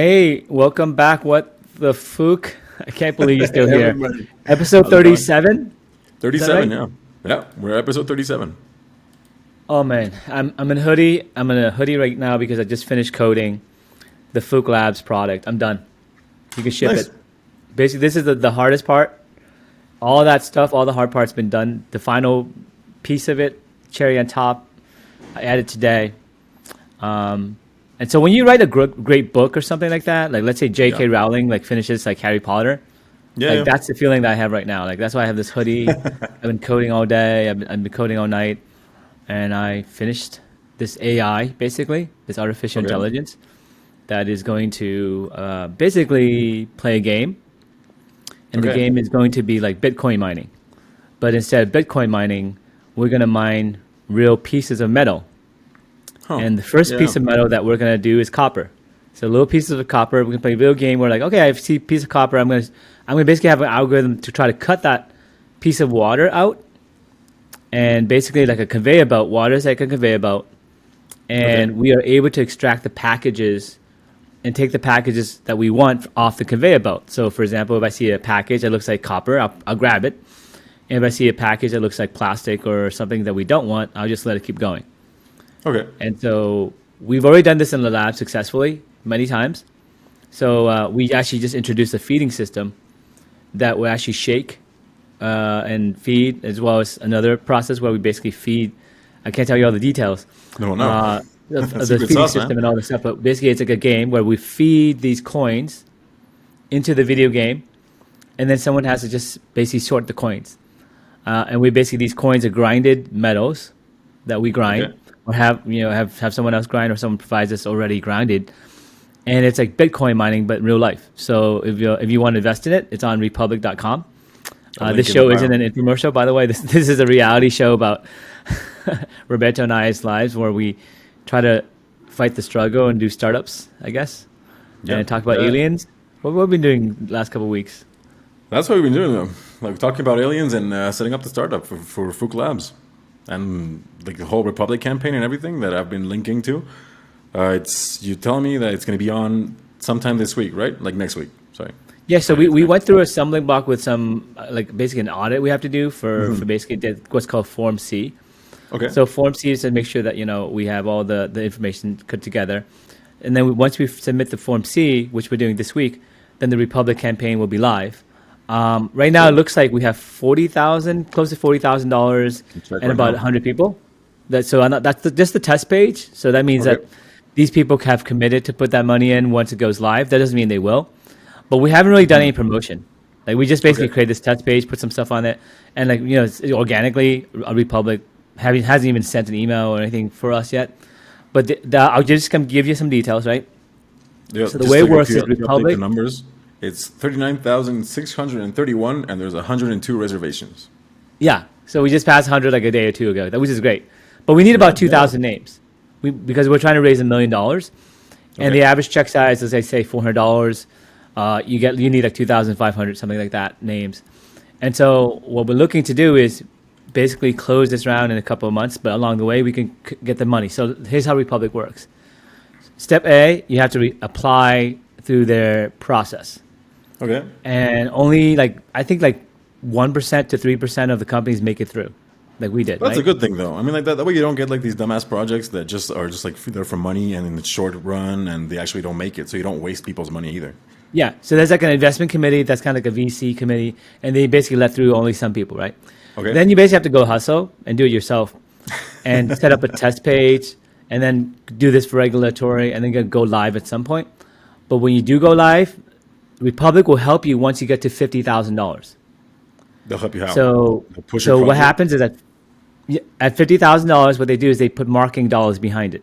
Hey, welcome back. What the Phuc? I can't believe you're still Hey, here. everybody. Episode How's it going? 37? Is that 37, right? yeah. Yeah, we're episode 37. Oh man, I'm in hoodie. I'm in a hoodie right now because I just finished coding the Phuc Labs product. I'm done. You can ship Nice. it. Basically, this is the hardest part. All that stuff, all the hard parts been done. The final piece of it, cherry on top, I added today. Um, and so when you write a great book or something like that, like let's say Yeah. J.K. Rowling like finishes like Harry Potter, Yeah, like yeah. that's the feeling that I have right now. Like that's why I have this hoodie. I've been coding all day. I've been coding all night, and I finished this AI basically, this artificial Okay. intelligence that is going to basically play a game, and the Okay. game is going to be like Bitcoin mining. But instead of Bitcoin mining, we're gonna mine real pieces of metal. Huh. And the first Yeah. piece of metal that we're gonna do is copper. So little pieces of copper. We can play a video game where like, okay, I see a piece of copper. I'm gonna basically have an algorithm to try to cut that piece of water out, and basically like a conveyor belt. Water is like a conveyor belt, Okay. and we are able to extract the packages and take the packages that we want off the conveyor belt. So, for example, if I see a package that looks like copper, I'll grab it. And if I see a package that looks like plastic or something that we don't want, I'll just let it keep going. Okay. And so we've already done this in the lab successfully many times. So we actually just introduced a feeding system that will actually shake and feed, as well as another process where we basically feed. I can't tell you all the details No, no. uh, of the Secret feeding sauce, system man. and all this stuff, but basically it's like a game where we feed these coins into the video game, and then someone has to just basically sort the coins. And we basically these coins are grinded metals that we grind Okay. or have someone else grind, or someone provides us already grinded, and it's like Bitcoin mining but in real life. So if you want to invest in it, it's on republic.com. A This link in the show isn't bio. an infomercial, by the way. This is a reality show about Roberto and I's lives, where we try to fight the struggle and do startups, I guess, Yeah. and talk about Yeah. aliens. What have we been doing the last couple of weeks? That's what we've been doing, though. Like talking about aliens and setting up the startup for Phuc Labs. And like the whole Republic campaign and everything that I've been linking to. It's you telling me that it's going to be on sometime this week, right? Like next week. Sorry. Yeah, so Sorry, we it's went through a stumbling block with some like basically an audit we have to do for basically what's called Form C. Okay. So Form C is to make sure that we have all the information put together, and then once we submit the Form C, which we're doing this week, then the Republic campaign will be live. Right now, it Cool. looks like we have 40,000, close to $40,000, Check and right about now. 100 people. That's just the test page. So that means Okay. that these people have committed to put that money in once it goes live. That doesn't mean they will, but we haven't really done any promotion. Like we just basically Okay. create this test page, put some stuff on it, and it's organically, a Republic hasn't even sent an email or anything for us yet. But I'll just come give you some details, right? Yeah, So the just way it like works if is you update the Republic. numbers, it's 39,631, and there's 102 reservations. Yeah. So we just passed 100 like a day or two ago, which is great. But we need Yeah, about yeah. 2,000 names, because we're trying to raise $1 million, and Okay. the average check size, as I say, $400. You need like 2,500, something like that, names. And so what we're looking to do is basically close this round in a couple of months, but along the way we can get the money. So here's how Republic works. Step A, you have to apply through their process, Okay. and only I think 1% to 3% of the companies make it through, like we did, That's a right? good thing, though. I mean, like that way you don't get like these dumbass projects that just are just like there for money and in the short run, and they actually don't make it. So you don't waste people's money either. Yeah. So there's like an investment committee that's kind of like a VC committee, and they basically let through only some people, right? Okay. Then you basically have to go hustle and do it yourself, and set up a test page, and then do this for regulatory, and then go live at some point. But when you do go live, Republic will help you once you get to $50,000. They'll help you out. So, They'll push your so what project. happens is that at $50,000, what they do is they put marketing dollars behind it.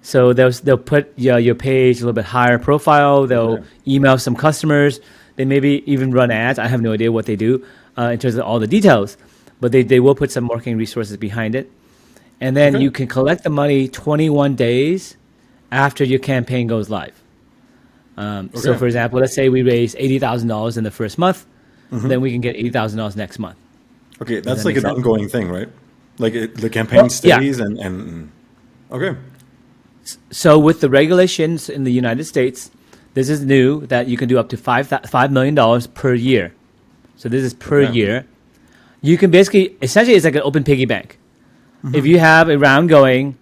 So they'll put your page a little bit higher profile. They'll Okay. email some customers. They maybe even run ads. I have no idea what they do in terms of all the details, but they will put some marketing resources behind it. And then Okay. you can collect the money 21 days after your campaign goes live. So Okay. for example, let's say we raise $80,000 in the first month, then we can get $80,000 next month. Okay, Does that's that like make an sense? ongoing thing, right? Like the campaign Well, yeah. stays and okay. So with the regulations in the United States, This is new that you can do up to $5 million per year. So this is per year. You can basically, essentially, it's like an open piggy bank. If you have a round going,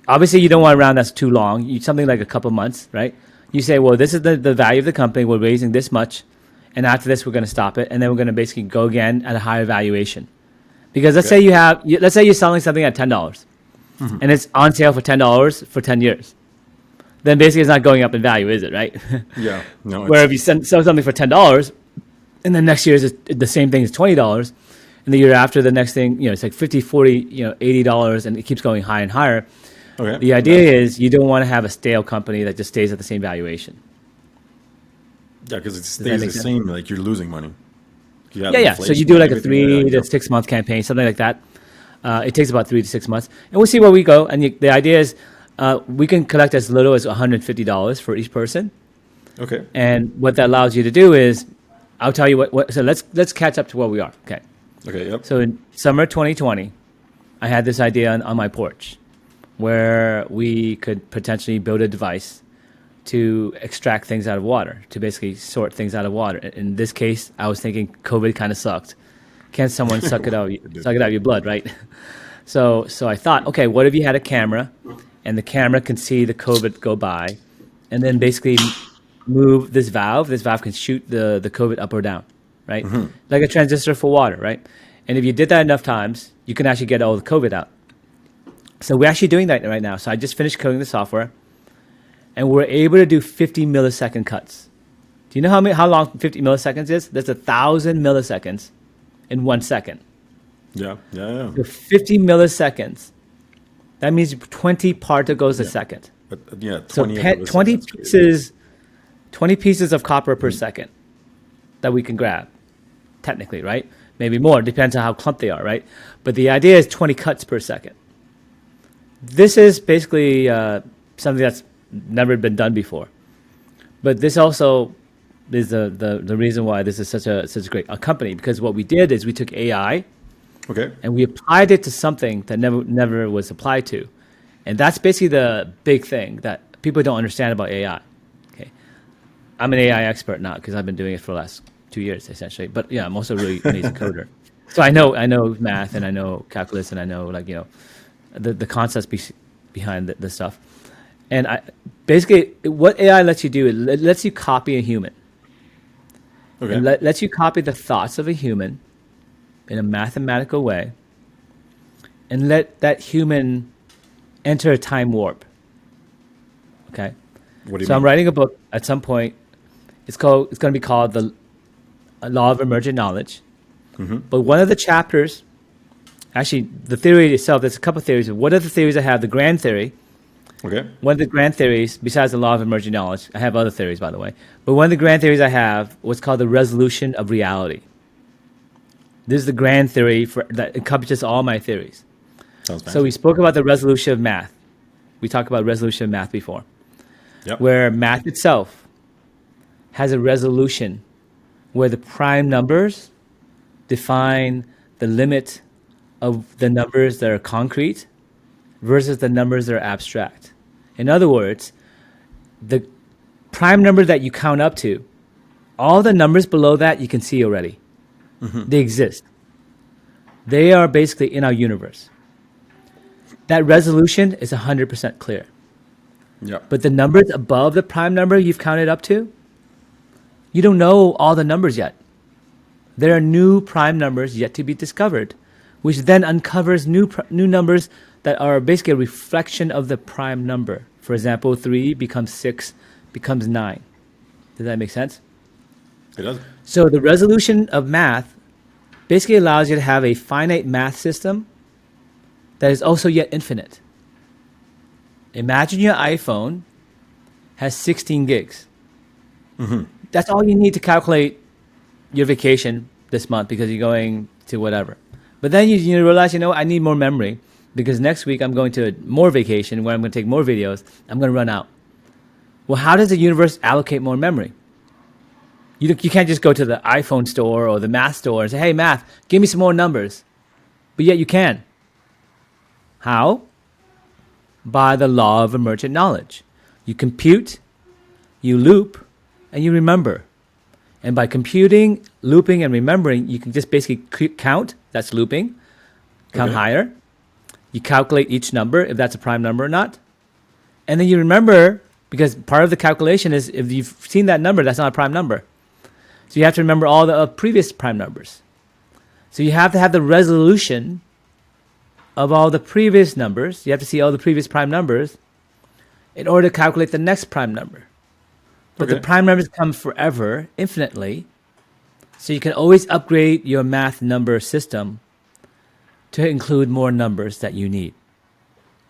obviously you don't want a round that's too long. You something like a couple months, right? You say, well, this is the value of the company. We're raising this much, and after this, we're going to stop it, and then we're going to basically go again at a higher valuation. Because let's say let's say you're selling something at $10, and it's on sale for $10 for 10 years. Then basically it's not going up in value, is it? Right? Yeah. No. Where if you sell something for $10, and then next year is the same thing as $20. And the year after, the next thing, it's like $50, $40, $80, and it keeps going higher and higher. Okay. The idea is you don't want to have a stale company that just stays at the same valuation. Yeah, because it stays the same, like you're losing money. Yeah. So you do like a 3 to 6 month campaign, something like that. It takes about 3 to 6 months. And we'll see where we go. And the idea is we can collect as little as $150 for each person. Okay. And what that allows you to do is, I'll tell you what so let's catch up to where we are. Okay. Okay, yep. So in summer 2020, I had this idea on my porch where we could potentially build a device to extract things out of water, to basically sort things out of water. In this case, I was thinking COVID kind of sucked. Can someone suck it out of your blood, right? So I thought, okay, what if you had a camera and the camera can see the COVID go by and then basically move this valve. This valve can shoot the COVID up or down, right? Like a transistor for water, right? And if you did that enough times, you can actually get all the COVID out. So we're actually doing that right now. So I just finished coding the software, and we're able to do 50 millisecond cuts. Do you know how long 50 milliseconds is? That's 1,000 milliseconds in 1 second. Yeah. So 50 milliseconds. That means 20 particles a second. But, yeah, 20 pieces of copper per second that we can grab, technically, right? Maybe more, depends on how clumped they are, right? But the idea is 20 cuts per second. This is basically something that's never been done before. But this also is the reason why this is such a great company, because what we did is we took AI and we applied it to something that never was applied to. And that's basically the big thing that people don't understand about AI. Okay, I'm an AI expert now because I've been doing it for the last 2 years essentially. But yeah, I'm also a really amazing coder. So I know math and I know calculus and I know the concepts behind the stuff. And basically what AI lets you do, it lets you copy a human. Okay. It lets you copy the thoughts of a human in a mathematical way and let that human enter a time warp. Okay? What do you mean? I'm writing a book at some point. It's going to be called the Law of Emergent Knowledge. But one of the chapters, actually the theory itself, there's a couple of theories. What are the theories I have? The grand theory. Okay. One of the grand theories, besides the Law of Emergent Knowledge, I have other theories, by the way. But one of the grand theories I have was called the resolution of reality. This is the grand theory that encompasses all my theories. So we spoke about the resolution of math. We talked about resolution of math before. Yep. Where math itself has a resolution where the prime numbers define the limit of the numbers that are concrete versus the numbers that are abstract. In other words, the prime number that you count up to, all the numbers below that you can see already. They exist. They are basically in our universe. That resolution is 100% clear. Yeah. But the numbers above the prime number you've counted up to, you don't know all the numbers yet. There are new prime numbers yet to be discovered, which then uncovers new numbers that are basically a reflection of the prime number. For example, 3 becomes 6, becomes 9. Does that make sense? It does. So the resolution of math basically allows you to have a finite math system that is also yet infinite. Imagine your iPhone has 16 gigs. That's all you need to calculate your vacation this month because you're going to whatever. But then you realize, I need more memory because next week I'm going to more vacation where I'm going to take more videos. I'm going to run out. Well, how does the universe allocate more memory? You can't just go to the iPhone store or the math store and say, hey, math, give me some more numbers. But yet you can. How? By the law of emergent knowledge. You compute, you loop, and you remember. And by computing, looping, and remembering, you can just basically count. That's looping. Count higher. You calculate each number, if that's a prime number or not. And then you remember, because part of the calculation is if you've seen that number, that's not a prime number. So you have to remember all the previous prime numbers. So you have to have the resolution of all the previous numbers. You have to see all the previous prime numbers in order to calculate the next prime number. But the prime numbers come forever, infinitely. So you can always upgrade your math number system to include more numbers that you need.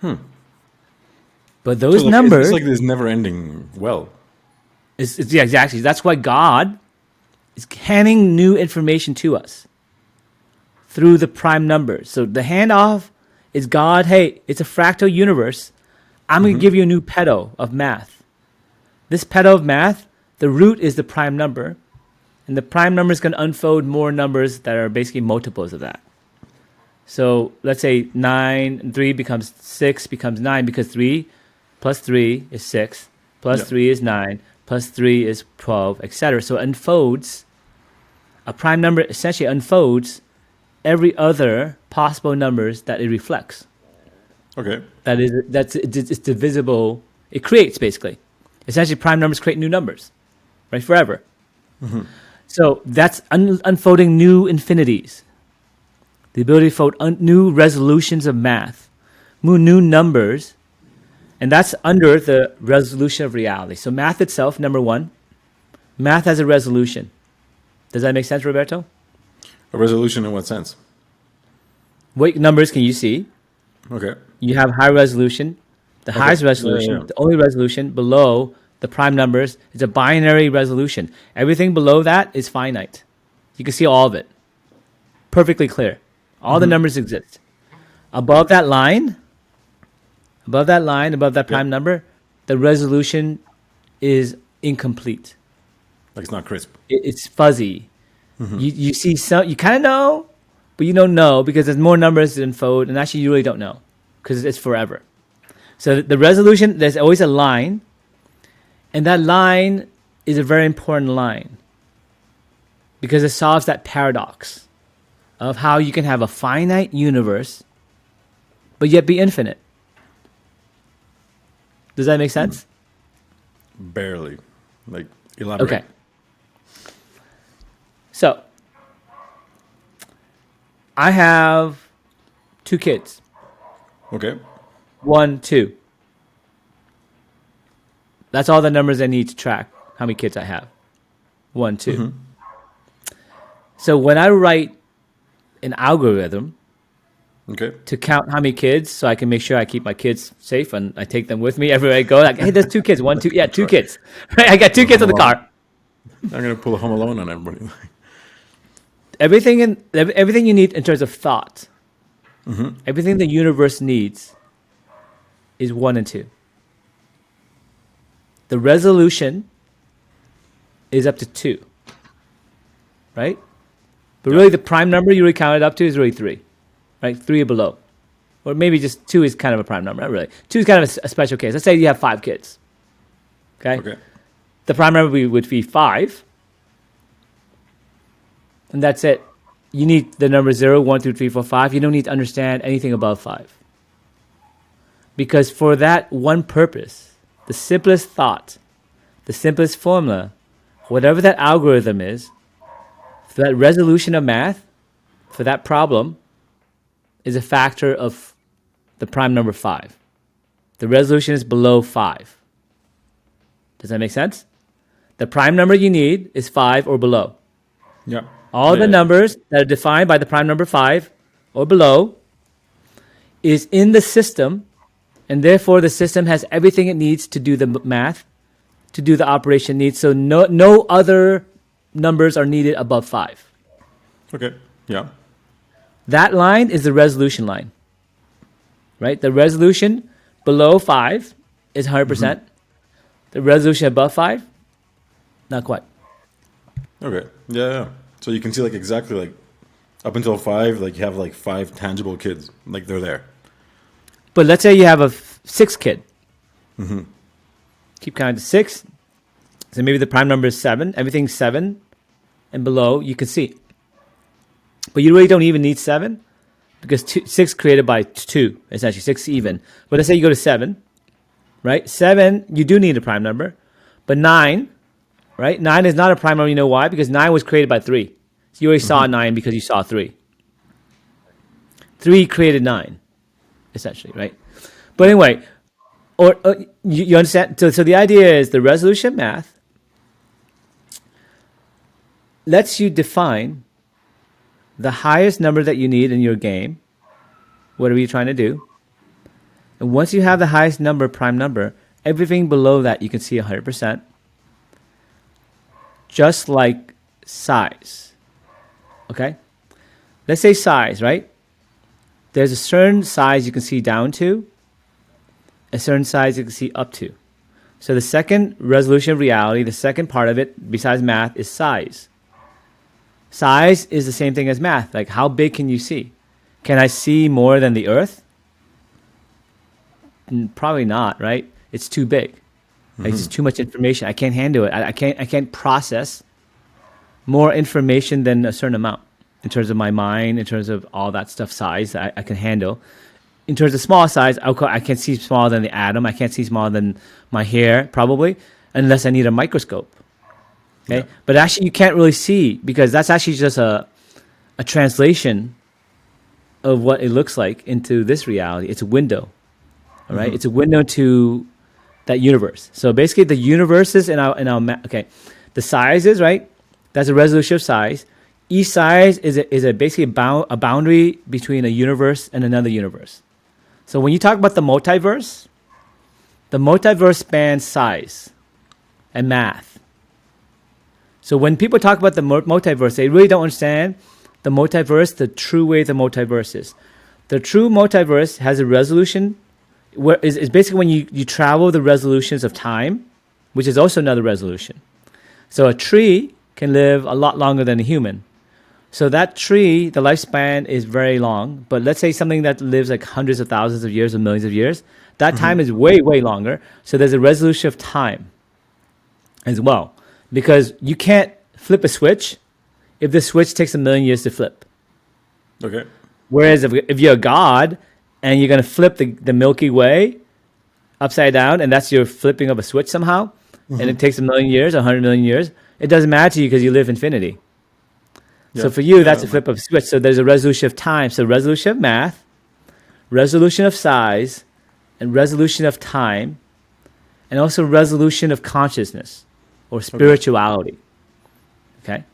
But those numbers... It's like this never-ending well. Yeah, exactly. That's why God is handing new information to us through the prime numbers. So the handoff is God, hey, it's a fractal universe. I'm going to give you a new pedo of math. This pedo of math, the root is the prime number. And the prime number is going to unfold more numbers that are basically multiples of that. So let's say 9 and 3 becomes 6 becomes 9 because 3 plus 3 is 6, plus 3 is 9, plus 3 is 12, etc. So it unfolds, a prime number essentially unfolds every other possible numbers that it reflects. Okay. It's divisible. It creates, basically. Essentially, prime numbers create new numbers, right, forever. So that's unfolding new infinities. The ability to fold new resolutions of math, new numbers, and that's under the resolution of reality. So math itself, number one, math has a resolution. Does that make sense, Roberto? A resolution in what sense? What numbers can you see? Okay. You have high resolution. The highest resolution, the only resolution below the prime numbers is a binary resolution. Everything below that is finite. You can see all of it. Perfectly clear. All the numbers exist. Above that line, above that prime number, the resolution is incomplete. Like it's not crisp. It's fuzzy. You see some, you kind of know, but you don't know because there's more numbers to unfold, and actually you really don't know because it's forever. So the resolution, there's always a line, and that line is a very important line because it solves that paradox of how you can have a finite universe but yet be infinite. Does that make sense? Barely. Like, elaborate. Okay. So, I have 2 kids. Okay. 1, 2. That's all the numbers I need to track how many kids I have. 1, 2. So when I write an algorithm to count how many kids, so I can make sure I keep my kids safe and I take them with me everywhere I go. Like, hey, there's 2 kids. 1, 2. Yeah, 2 kids. Right? I got 2 kids in the car. I'm gonna pull a Home Alone on everybody. Everything you need in terms of thought, everything the universe needs is 1 and 2. The resolution is up to 2, right? But really the prime number you really count it up to is really 3, right? 3 or below. Or maybe just 2 is kind of a prime number, not really. 2 is kind of a special case. Let's say you have 5 kids, okay? The prime number would be 5, and that's it. You need the number 0, 1, 2, 3, 4, 5. You don't need to understand anything above 5. Because for that one purpose, the simplest thought, the simplest formula, whatever that algorithm is, for that resolution of math, for that problem, is a factor of the prime number 5. The resolution is below 5. Does that make sense? The prime number you need is 5 or below. Yeah. All the numbers that are defined by the prime number 5 or below is in the system, and therefore the system has everything it needs to do the math, to do the operation needs. So no other numbers are needed above 5. Okay. Yeah. That line is the resolution line, right? The resolution below 5 is 100%. The resolution above 5, not quite. Okay. Yeah. So you can see like exactly like up until 5, like you have like 5 tangible kids, like they're there. But let's say you have a 6th kid. Keep counting to 6. So maybe the prime number is 7. Everything 7 and below you can see. But you really don't even need 7 because 6 created by 2, essentially 6 even. But let's say you go to 7, right? 7, you do need a prime number. But 9, right? 9 is not a prime number. You know why? Because 9 was created by 3. So you already saw 9 because you saw 3. 3 created 9, essentially, right? But anyway, you understand? So the idea is the resolution of math lets you define the highest number that you need in your game, whatever you're trying to do. And once you have the highest number, prime number, everything below that you can see 100%. Just like size. Okay? Let's say size, right? There's a certain size you can see down to, a certain size you can see up to. So the second resolution of reality, the second part of it, besides math, is size. Size is the same thing as math. Like, how big can you see? Can I see more than the Earth? Probably not, right? It's too big. Like, it's just too much information. I can't handle it. I can't process more information than a certain amount in terms of my mind, in terms of all that stuff, size I can handle. In terms of small size, I can't see smaller than the atom. I can't see smaller than my hair, probably, unless I need a microscope. Okay, yeah. But actually, you can't really see because that's actually just a translation of what it looks like into this reality. It's a window, all right? It's a window to that universe. So basically, the universes in our okay, the sizes, right? That's a resolution of size. Each size is basically a boundary between a universe and another universe. So when you talk about the multiverse spans size and math. So when people talk about the multiverse, they really don't understand the multiverse, the true way the multiverse is. The true multiverse has a resolution, where is basically when you travel the resolutions of time, which is also another resolution. So a tree can live a lot longer than a human. So that tree, the lifespan is very long, but let's say something that lives like hundreds of thousands of years or millions of years, that time is way, way longer. So there's a resolution of time as well. Because you can't flip a switch if the switch takes 1,000,000 years to flip. Okay. Whereas if you're a god and you're going to flip the Milky Way upside down, and that's your flipping of a switch somehow, and it takes 1,000,000 years, 100,000,000 years, it doesn't matter to you because you live infinity. Yeah. So for you, that's a flip of a switch. So there's a resolution of time. So resolution of math, resolution of size, and resolution of time, and also resolution of consciousness. Or spirituality, okay?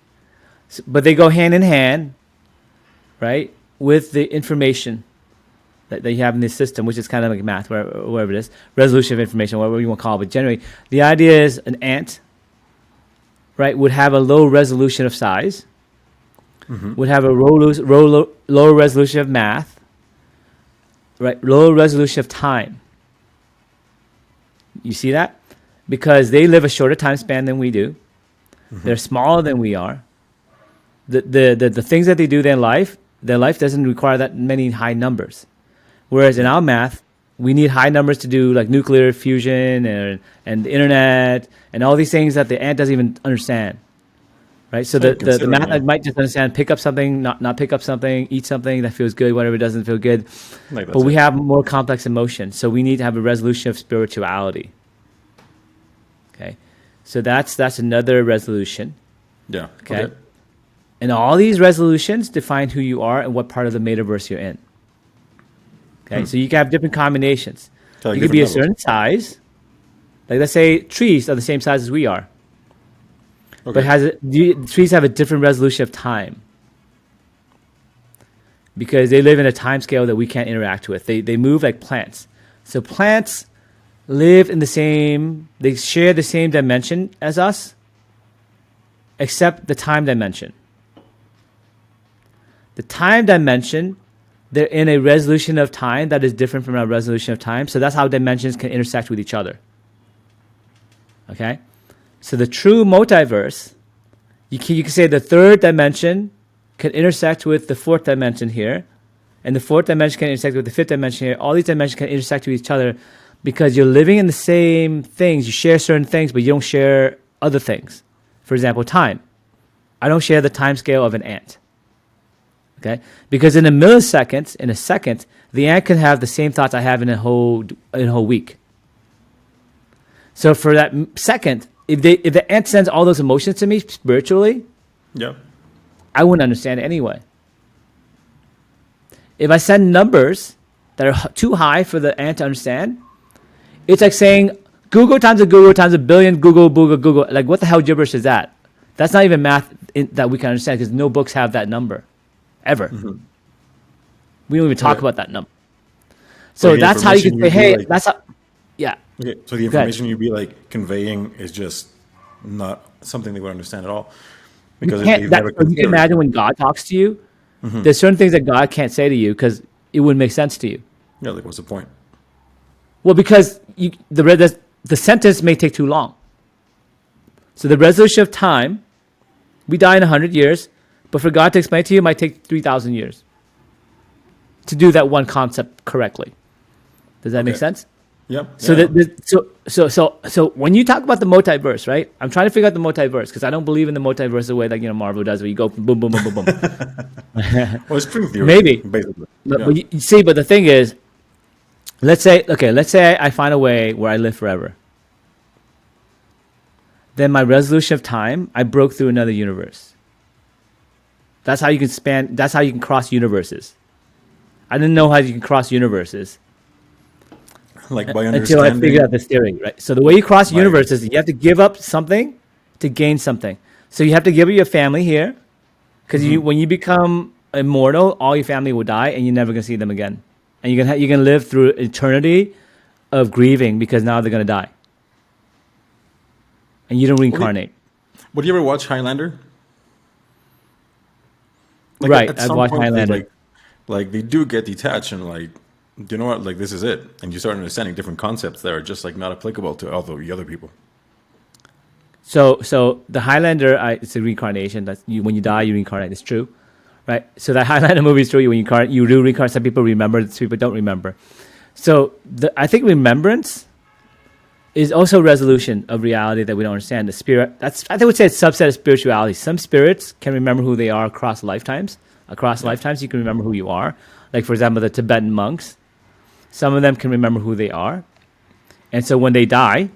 So, but they go hand in hand, right, with the information that you have in this system, which is kind of like math, wherever it is, resolution of information, whatever you want to call it. But generally, the idea is an ant, right, would have a low resolution of size, would have a low resolution of math, right, low resolution of time. You see that? Because they live a shorter time span than we do. They're smaller than we are. The things that they do in their life doesn't require that many high numbers. Whereas in our math, we need high numbers to do like nuclear fusion and the internet and all these things that the ant doesn't even understand. Right? So the math might just understand pick up something, not pick up something, eat something that feels good, whatever doesn't feel good. But we have more complex emotions. So we need to have a resolution of spirituality. Okay, so that's another resolution. Yeah. Okay. And all these resolutions define who you are and what part of the metaverse you're in. Okay, so you can have different combinations. You could be a certain size. Like let's say trees are the same size as we are. Okay. But trees have a different resolution of time. Because they live in a time scale that we can't interact with. They move like plants. So plants live in they share the same dimension as us, except the time dimension. The time dimension, they're in a resolution of time that is different from our resolution of time. So that's how dimensions can intersect with each other. Okay? So the true multiverse, you can say the third dimension can intersect with the fourth dimension here, and the fourth dimension can intersect with the fifth dimension here. All these dimensions can intersect with each other because you're living in the same things. You share certain things, but you don't share other things. For example, time. I don't share the time scale of an ant. Okay? Because in a millisecond, in a second, the ant can have the same thoughts I have in a whole week. So for that second, if the ant sends all those emotions to me spiritually, Yeah. I wouldn't understand it anyway. If I send numbers that are too high for the ant to understand, it's like saying Google times a billion, Google, Google, Google. Like, what the hell gibberish is that? That's not even math that we can understand because no books have that number, ever. Mm-hmm. We don't even talk Okay. about that number. So the that's how you can say, information hey, like- that's how, yeah. Okay, so the information you'd be like conveying is just not something they would understand at all because You can't, they've that, never you can considered imagine it. when God talks to you, there's certain things that God can't say to you because it wouldn't make sense to you. Yeah, like what's the point? Well, because the sentence may take too long. So the resolution of time, we die in 100 years, but for God to explain to you, it might take 3,000 years to do that one concept correctly. Does that make Okay. sense? Yeah. So yeah. so when you talk about the multiverse, right? I'm trying to figure out the multiverse because I don't believe in the multiverse the way that Marvel does, where you go boom, boom, boom, boom, boom. Well, it's string theory. Maybe. Basically. But, Yeah. but you see, but the thing is, let's say I find a way where I live forever. Then my resolution of time, I broke through another universe. That's how you can span. That's how you can cross universes. I didn't know how you can cross universes Like by until I understanding. figured out this theory, right? So the way you cross Right. universes, you have to give up something to gain something. So you have to give up your family here, because when you become immortal, all your family will die, and you're never gonna see them again, and you can live through eternity of grieving because now they're gonna die, and you don't reincarnate. Would you ever watch Highlander? Right, at I've some watched point, Highlander. Like they do get detached and like, you know what? Like this is it, and you start understanding different concepts that are just like not applicable to all the other people. So the Highlander, it's a reincarnation. That's you. When you die, you reincarnate. It's true, right? So that Highlander movie is true. When you do reincarnate. Some people remember, some people don't remember. So I think remembrance is also a resolution of reality that we don't understand. The spirit. I would say it's a subset of spirituality. Some spirits can remember who they are across lifetimes. Across lifetimes, you can remember who you are. Like for example, the Tibetan monks. Some of them can remember who they are, and so when they die,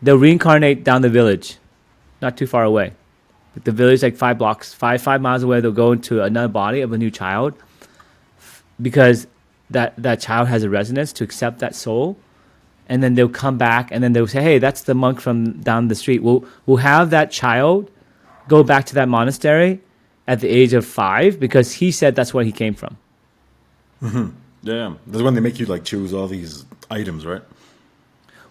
they'll reincarnate down the village, not too far away. The village, like 5 blocks, five miles away, they'll go into another body of a new child because that child has a resonance to accept that soul. And then they'll come back and then they'll say, hey, that's the monk from down the street. We'll have that child go back to that monastery at the age of 5 because he said that's where he came from. Yeah, that's when they make you like choose all these items, right?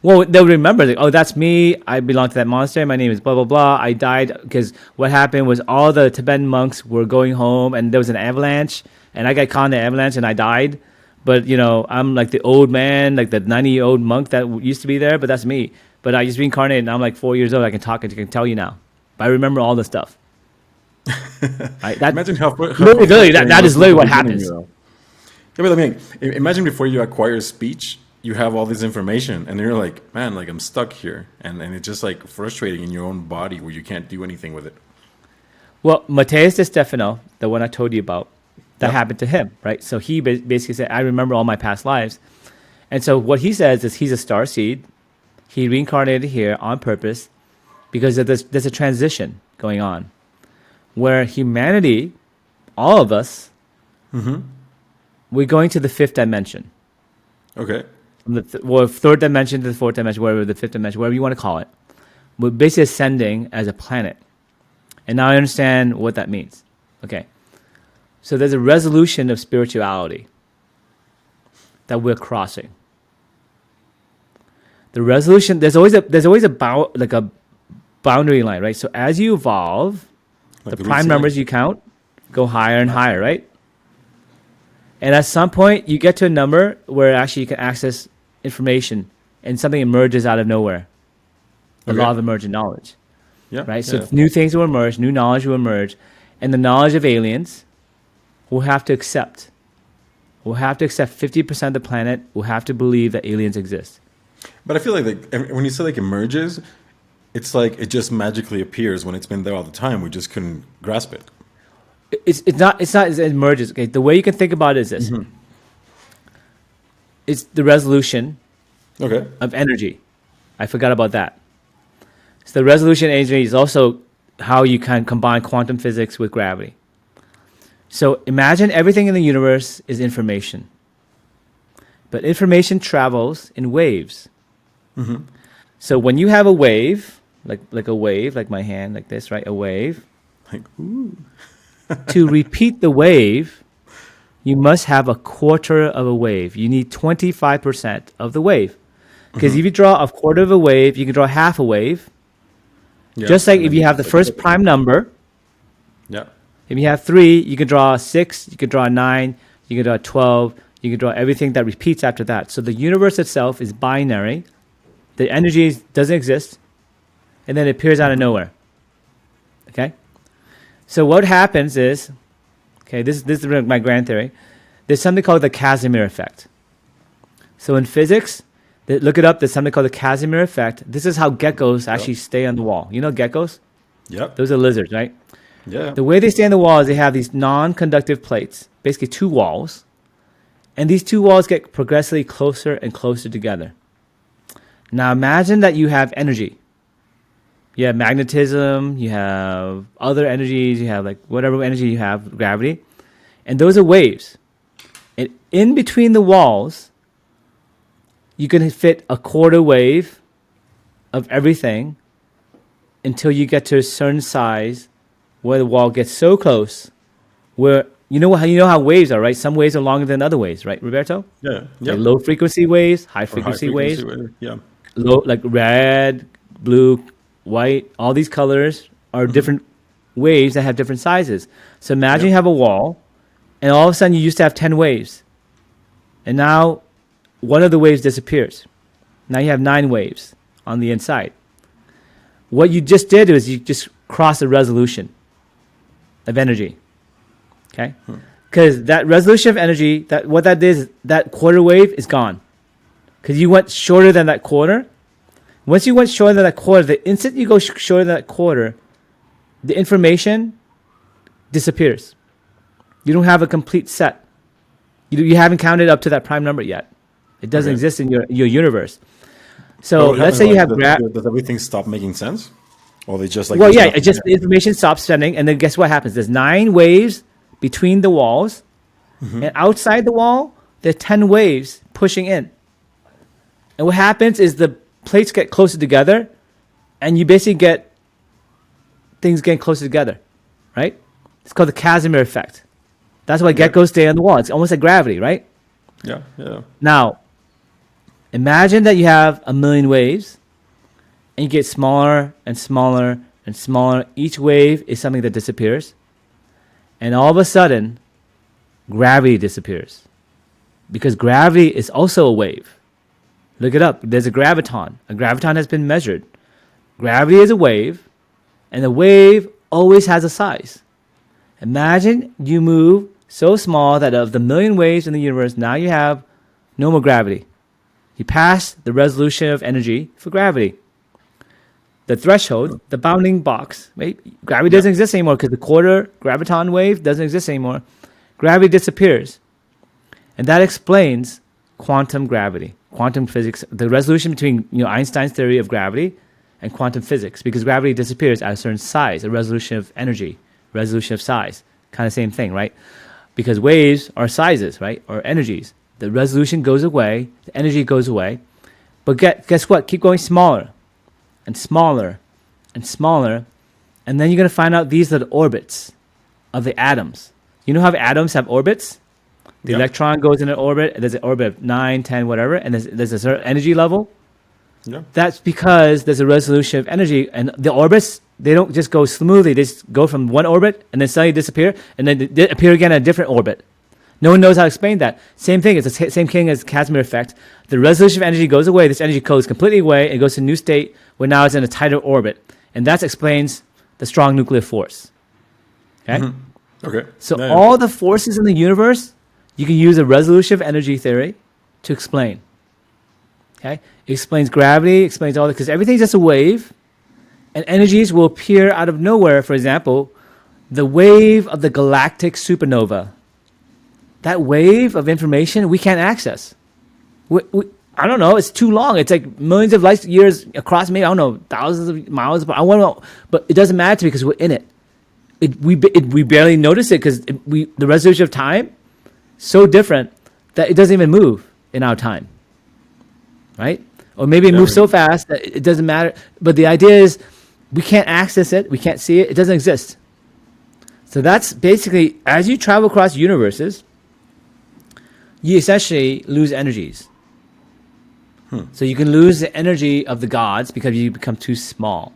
Well, they'll remember, like, oh, that's me. I belong to that monastery. My name is blah, blah, blah. I died because what happened was all the Tibetan monks were going home and there was an avalanche and I got caught in the avalanche and I died. But, I'm like the old man, like the 90-year-old monk that used to be there, but that's me. But I just reincarnated and I'm like 4 years old. I can talk and I can tell you now. But I remember all the stuff. Right? Imagine how literally, that is literally what happens. Yeah, but I mean, imagine before you acquire speech, you have all this information, and you're like, man, like I'm stuck here, and it's just like frustrating in your own body where you can't do anything with it. Well, Mateus de Stefano, the one I told you about, that happened to him, right? So he basically said, I remember all my past lives. And so what he says is he's a star seed. He reincarnated here on purpose because there's a transition going on where humanity, all of us, we're going to the 5th dimension. Okay. From the 3rd dimension to the 4th dimension, whatever the 5th dimension, whatever you want to call it. We're basically ascending as a planet. And now I understand what that means. Okay. So there's a resolution of spirituality that we're crossing. The resolution, there's always a boundary line, right? So as you evolve, Like the the prime ceiling. numbers you count go higher and higher, right? And at some point, you get to a number where actually you can access information and something emerges out of nowhere. The Okay. law of emergent knowledge, Yeah. right? So yeah. new things will emerge, new knowledge will emerge, and the knowledge of aliens we'll have to accept. We'll have to accept 50% of the planet. We'll have to believe that aliens exist. But I feel like when you say like emerges, it's like it just magically appears when it's been there all the time. We just couldn't grasp it. It's not as it emerges. Okay, the way you can think about it is this: it's the resolution Okay. of energy. I forgot about that. So the resolution of energy is also how you can combine quantum physics with gravity. So imagine everything in the universe is information, but information travels in waves. So when you have a wave, like a wave, like my hand, like this, right? A wave. Like, ooh. To repeat the wave, you must have a quarter of a wave. You need 25% of the wave. Because if you draw a quarter of a wave, you can draw half a wave. Yeah. Just like And if then you have the first prime number, Yeah. if you have 3, you can draw 6, you can draw 9, you can draw 12, you can draw everything that repeats after that. So the universe itself is binary. The energy doesn't exist, and then it appears out of nowhere. Okay? So what happens is, okay, this is my grand theory. There's something called the Casimir Effect. So in physics, look it up. There's something called the Casimir Effect. This is how geckos actually stay on the wall. You know geckos? Yep. Those are lizards, right? Yeah. The way they stay on the wall is they have these non-conductive plates, basically 2 walls. And these 2 walls get progressively closer and closer together. Now imagine that you have energy. You have magnetism, you have other energies, you have like whatever energy you have, gravity. And those are waves. And in between the walls, you can fit a quarter wave of everything until you get to a certain size where the wall gets so close where you know how waves are, right? Some waves are longer than other waves, right, Roberto? Yeah. Like low frequency waves, high frequency waves, Yeah. low, like red, blue, white, all these colors are different waves that have different sizes. So imagine you have a wall, and all of a sudden you used to have 10 waves. And now one of the waves disappears. Now you have 9 waves on the inside. What you just did is you just crossed the resolution of energy. Okay? Because that resolution of energy, what that is, that quarter wave is gone. Because you went shorter than that quarter. Once you went shorter than that quarter, the instant you go shorter than that quarter, the information disappears. You don't have a complete set. You haven't counted up to that prime number yet. It doesn't exist in your universe. So let's say you have does everything stop making sense? Or they just like the information stops sending, and then guess what happens? There's 9 waves between the walls, and outside the wall, there are 10 waves pushing in. And what happens is the plates get closer together, and you basically get things getting closer together, right? It's called the Casimir Effect. That's why geckos stay on the wall. It's almost like gravity, right? Yeah. Now, imagine that you have 1,000,000 waves, and you get smaller and smaller and smaller. Each wave is something that disappears. And all of a sudden, gravity disappears. Because gravity is also a wave. Look it up. There's a graviton. A graviton has been measured. Gravity is a wave, and the wave always has a size. Imagine you move so small that of the 1,000,000 waves in the universe, now you have no more gravity. You pass the resolution of energy for gravity. The threshold, the bounding box, right? Gravity doesn't exist anymore because the quarter graviton wave doesn't exist anymore. Gravity disappears. And that explains quantum gravity, quantum physics, the resolution between Einstein's theory of gravity and quantum physics, because gravity disappears at a certain size, a resolution of energy, resolution of size, kind of same thing, right? Because waves are sizes, right, or energies. The resolution goes away, the energy goes away, but guess what? Keep going smaller and smaller and smaller, and then you're going to find out these are the orbits of the atoms. You know how atoms have orbits? The electron goes in an orbit, and there's an orbit of 9, 10, whatever, and there's a certain energy level. Yeah. That's because there's a resolution of energy, and the orbits, they don't just go smoothly. They just go from one orbit, and then suddenly disappear, and then they appear again at a different orbit. No one knows how to explain that. Same thing. It's the same thing as Casimir Effect. The resolution of energy goes away. This energy goes completely away and goes to a new state where now it's in a tighter orbit. And that explains the strong nuclear force. Okay? Okay. So all the forces in the universe, you can use a resolution of energy theory to explain. Okay? It explains gravity, explains all that, because everything's just a wave. And energies will appear out of nowhere. For example, the wave of the galactic supernova. That wave of information we can't access. I don't know. It's too long. It's like millions of light years across. Maybe I don't know, thousands of miles. But I want to know. But it doesn't matter to me because we're in it. We barely notice it because the resolution of time so different that it doesn't even move in our time, right? Or maybe it moves so fast that it doesn't matter. But the idea is we can't access it. We can't see it. It doesn't exist. So that's basically, as you travel across universes, you essentially lose energies. So you can lose the energy of the gods because you become too small,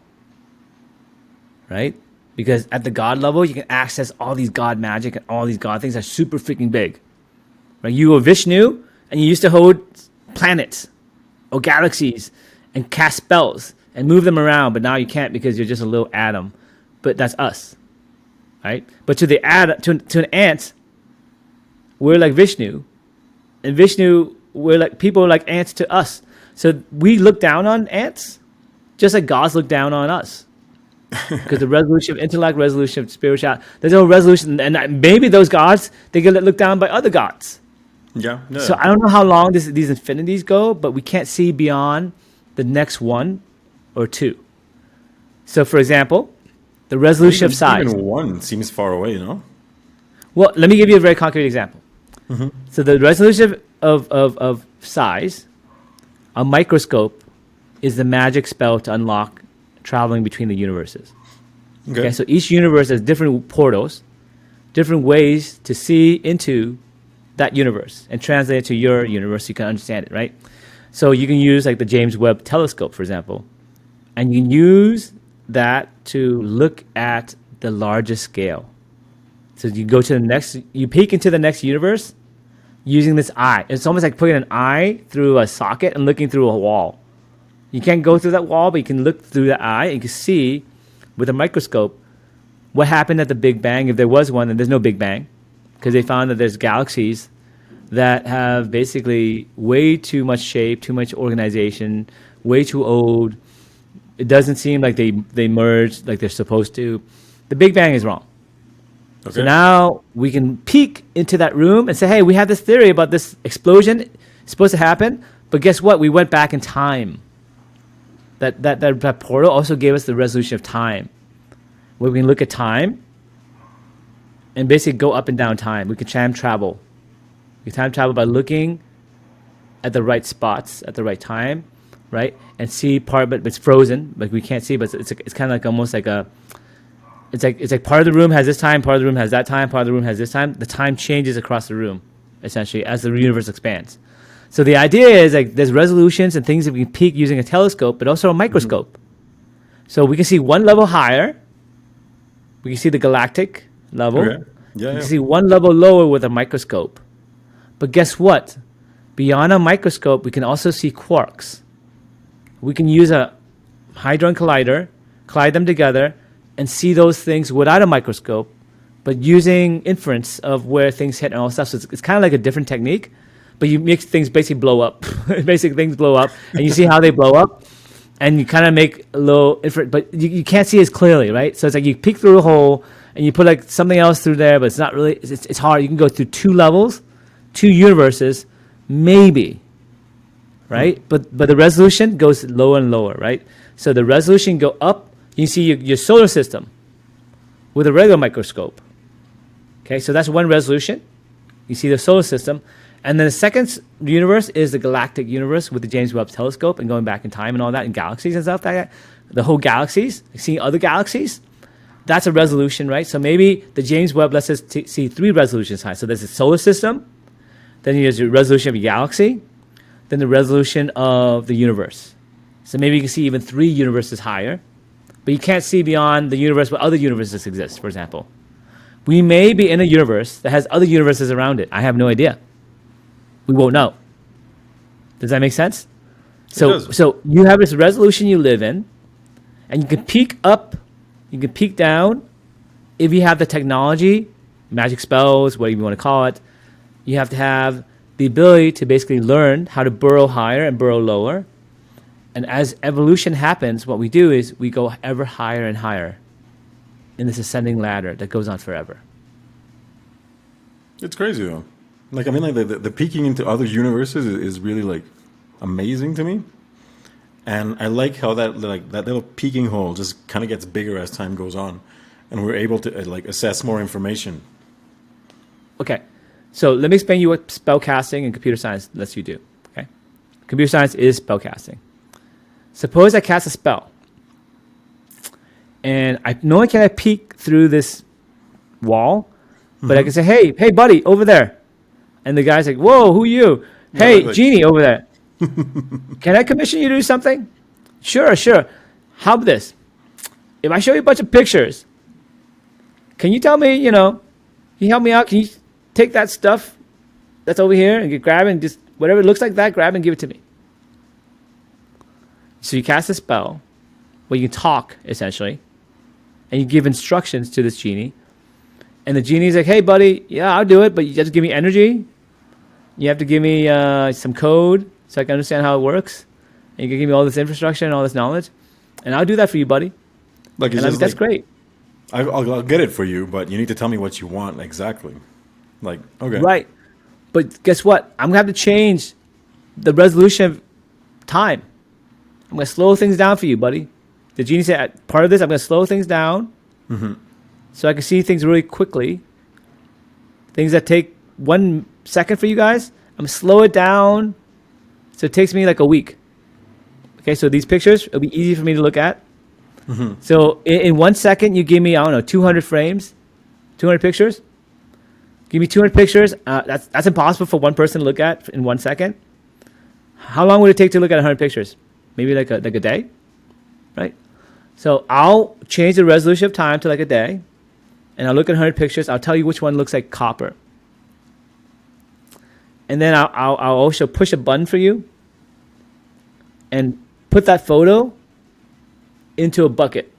right? Because at the god level, you can access all these god magic and all these god things that are super freaking big. Right? You were Vishnu, and you used to hold planets or galaxies and cast spells and move them around, but now you can't because you're just a little atom. But that's us, right? But to an ant, we're like Vishnu, and Vishnu, we're like people are like ants to us. So we look down on ants, just like gods look down on us. Because the resolution of intellect, resolution of spirituality, there's no resolution. And maybe those gods, they get looked down by other gods. Yeah. So I don't know how long these infinities go, but we can't see beyond the next one or two. So, for example, the resolution of size. Even one seems far away, you know? Well, let me give you a very concrete example. So the resolution of size, a microscope is the magic spell to unlock traveling between the universes. Okay, so each universe has different portals, different ways to see into that universe and translate it to your universe so you can understand it, right? So you can use like the James Webb telescope, for example, and you can use that to look at the largest scale. So you go to the next, you peek into the next universe using this eye. It's almost like putting an eye through a socket and looking through a wall. You can't go through that wall, but you can look through the eye and you can see with a microscope what happened at the Big Bang, if there was one, and there's no Big Bang, because they found that there's galaxies that have basically way too much shape, too much organization, way too old. It doesn't seem like they merged like they're supposed to. The Big Bang is wrong. Okay. So now we can peek into that room and say, hey, we have this theory about this explosion. It's supposed to happen, but guess what? We went back in time. That portal also gave us the resolution of time, where we can look at time and basically go up and down time. We can time travel. We time travel by looking at the right spots at the right time, right? And see part, but it's frozen, like we can't see, but it's kind of like almost like it's like part of the room has this time, part of the room has that time, part of the room has this time. The time changes across the room, essentially, as the universe expands. So the idea is like there's resolutions and things that we can peek using a telescope, but also a microscope. So we can see one level higher. We can see the galactic level. Okay. We can see one level lower with a microscope. But guess what? Beyond a microscope, we can also see quarks. We can use a hadron collider, collide them together, and see those things without a microscope, but using inference of where things hit and all stuff. So it's kind of like a different technique. But you make things basically blow up. Basically, things blow up, and you see how they blow up, and you kind of make a little inference, but you can't see as clearly, right? So it's like you peek through a hole, and you put like something else through there, but it's not really. It's hard. You can go through two levels, two universes, maybe, right? But the resolution goes lower and lower, right? So the resolution go up. You see your solar system with a regular microscope. Okay, so that's one resolution. You see the solar system. And then the second universe is the galactic universe with the James Webb telescope and going back in time and all that, and galaxies and stuff like that. The whole galaxies, seeing other galaxies, that's a resolution, right? So maybe the James Webb lets us see three resolutions high. So there's the solar system, then there's the resolution of a galaxy, then the resolution of the universe. So maybe you can see even three universes higher, but you can't see beyond the universe where other universes exist, for example. We may be in a universe that has other universes around it. I have no idea. We won't know. Does that make sense? So you have this resolution you live in, and you can peek up, you can peek down. If you have the technology, magic spells, whatever you want to call it, you have to have the ability to basically learn how to burrow higher and burrow lower, And as evolution happens, what we do is we go ever higher and higher in this ascending ladder that goes on forever. It's crazy though. Like I mean, like the peeking into other universes is really like amazing to me, and I like how that little peeking hole just kind of gets bigger as time goes on, and we're able to like assess more information. Okay, so let me explain you what spell casting and computer science lets you do. Okay, computer science is spell casting. Suppose I cast a spell, and I not only can I peek through this wall, but I can say, hey, buddy, over there. And the guy's like, whoa, who are you? Hey, like, genie over there. Can I commission you to do something? Sure. How about this? If I show you a bunch of pictures, can you tell me, can you help me out? Can you take that stuff that's over here and grab it and just, whatever it looks like that, grab it and give it to me? So you cast a spell where you can talk, essentially, and you give instructions to this genie. And the genie's like, hey, buddy, yeah, I'll do it, but you have to give me energy. You have to give me some code so I can understand how it works. And you can give me all this infrastructure and all this knowledge. And I'll do that for you, buddy. Like, and that's great. I'll get it for you, but you need to tell me what you want exactly. Like, okay. Right. But guess what? I'm going to have to change the resolution of time. I'm going to slow things down for you, buddy. The genie said, part of this, I'm going to slow things down. Mm-hmm. So I can see things really quickly. Things that take 1 second for you guys, I'm going to slow it down. So it takes me like a week. Okay, so these pictures, it'll be easy for me to look at. Mm-hmm. So in 1 second, you give me, 200 frames, 200 pictures. Give me 200 pictures. That's impossible for one person to look at in 1 second. How long would it take to look at 100 pictures? Maybe like a day, right? So I'll change the resolution of time to like a day. And I'll look at 100 pictures. I'll tell you which one looks like copper. And then I'll also push a button for you and put that photo into a bucket.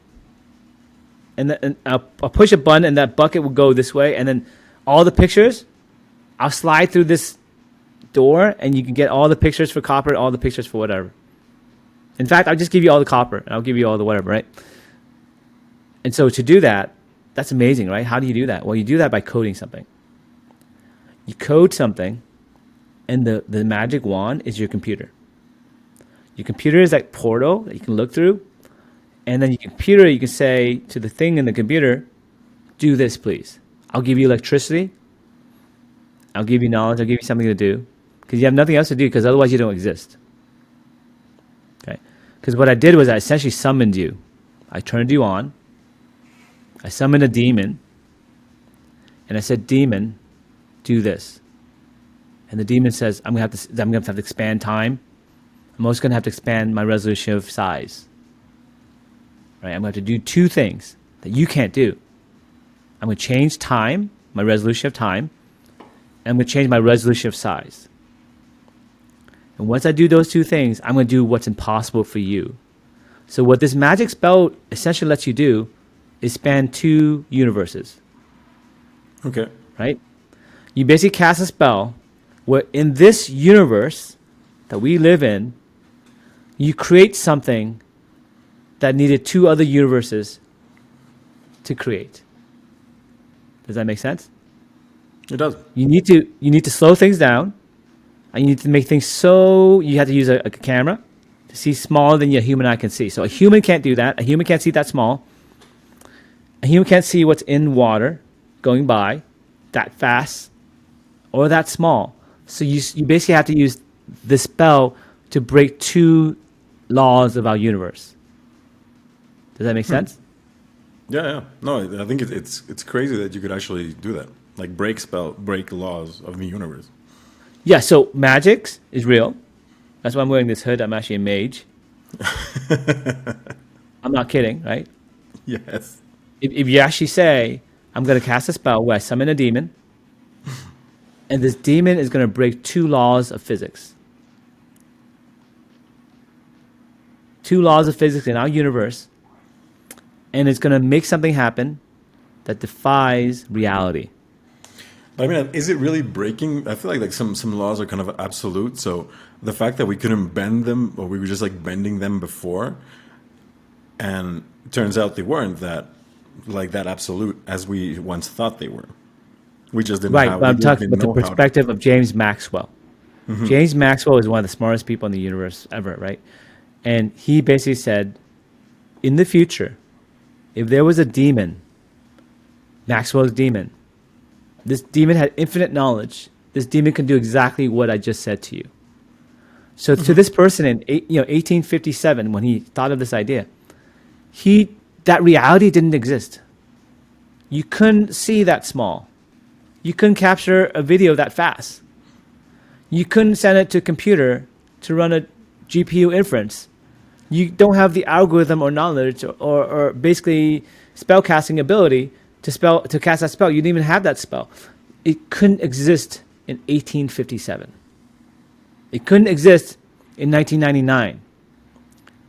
And I'll push a button and that bucket will go this way. And then all the pictures, I'll slide through this door and you can get all the pictures for copper, all the pictures for whatever. In fact, I'll just give you all the copper and I'll give you all the whatever, right? And so to do that, that's amazing, right? How do you do that? Well, you do that by coding something. You code something, and the magic wand is your computer. Your computer is that portal that you can look through, and then your computer, you can say to the thing in the computer, do this, please. I'll give you electricity. I'll give you knowledge. I'll give you something to do, because you have nothing else to do, because otherwise you don't exist. Okay? Because what I did was I essentially summoned you. I turned you on. I summoned a demon, and I said, demon, do this. And the demon says, I'm gonna have to expand time. I'm also gonna have to expand my resolution of size. Right? I'm gonna have to do two things that you can't do. I'm gonna change time, my resolution of time, and I'm gonna change my resolution of size. And once I do those two things, I'm gonna do what's impossible for you. So what this magic spell essentially lets you do is span 2 universes. Okay. Right? You basically cast a spell where in this universe that we live in, you create something that needed 2 other universes to create. Does that make sense? It does. You need to slow things down, and you need to make things so you have to use a camera to see smaller than your human eye can see. So a human can't do that. A human can't see that small. A human can't see what's in water going by that fast or that small. So you basically have to use the spell to break 2 laws of our universe. Does that make sense? Yeah. No, I think it's crazy that you could actually do that. Like break laws of the universe. Yeah, so magic is real. That's why I'm wearing this hood. I'm actually a mage. I'm not kidding, right? Yes. If you actually say, I'm going to cast a spell where I summon a demon, and this demon is going to break 2 laws of physics. 2 laws of physics in our universe, and it's going to make something happen that defies reality. I mean, is it really breaking? I feel like some laws are kind of absolute. So the fact that we couldn't bend them, or we were just like bending them before, and it turns out they weren't that absolute as we once thought they were. We just didn't Right, have. but We I'm just talking didn't about the know how to. perspective of James Maxwell. James Maxwell is one of the smartest people in the universe ever, right? And he basically said, in the future, if there was a demon, Maxwell's demon, this demon had infinite knowledge. This demon can do exactly what I just said to you. So to this person in 1857, when he thought of this idea, that reality didn't exist. You couldn't see that small. You couldn't capture a video that fast. You couldn't send it to a computer to run a GPU inference. You don't have the algorithm or knowledge or basically spellcasting ability to cast that spell. You didn't even have that spell. It couldn't exist in 1857. It couldn't exist in 1999.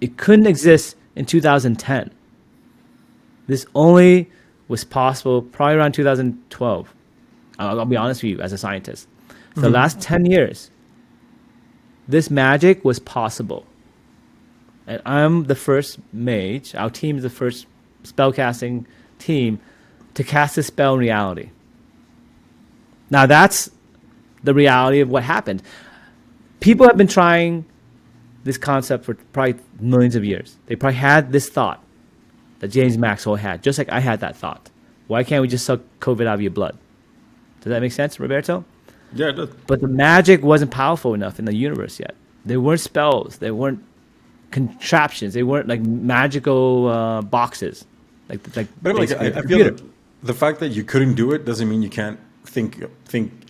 It couldn't exist in 2010. This only was possible probably around 2012. I'll be honest with you as a scientist. For the last 10 years, this magic was possible. And I'm the first mage, our team is the first spellcasting team to cast this spell in reality. Now that's the reality of what happened. People have been trying this concept for probably millions of years. They probably had this thought that James Maxwell had, just like I had that thought. Why can't we just suck COVID out of your blood? Does that make sense, Roberto? Yeah, it does. But the magic wasn't powerful enough in the universe yet. There weren't spells. There weren't contraptions. They weren't like magical boxes. Like But like, basically a I feel computer. that the fact that you couldn't do it doesn't mean you can't think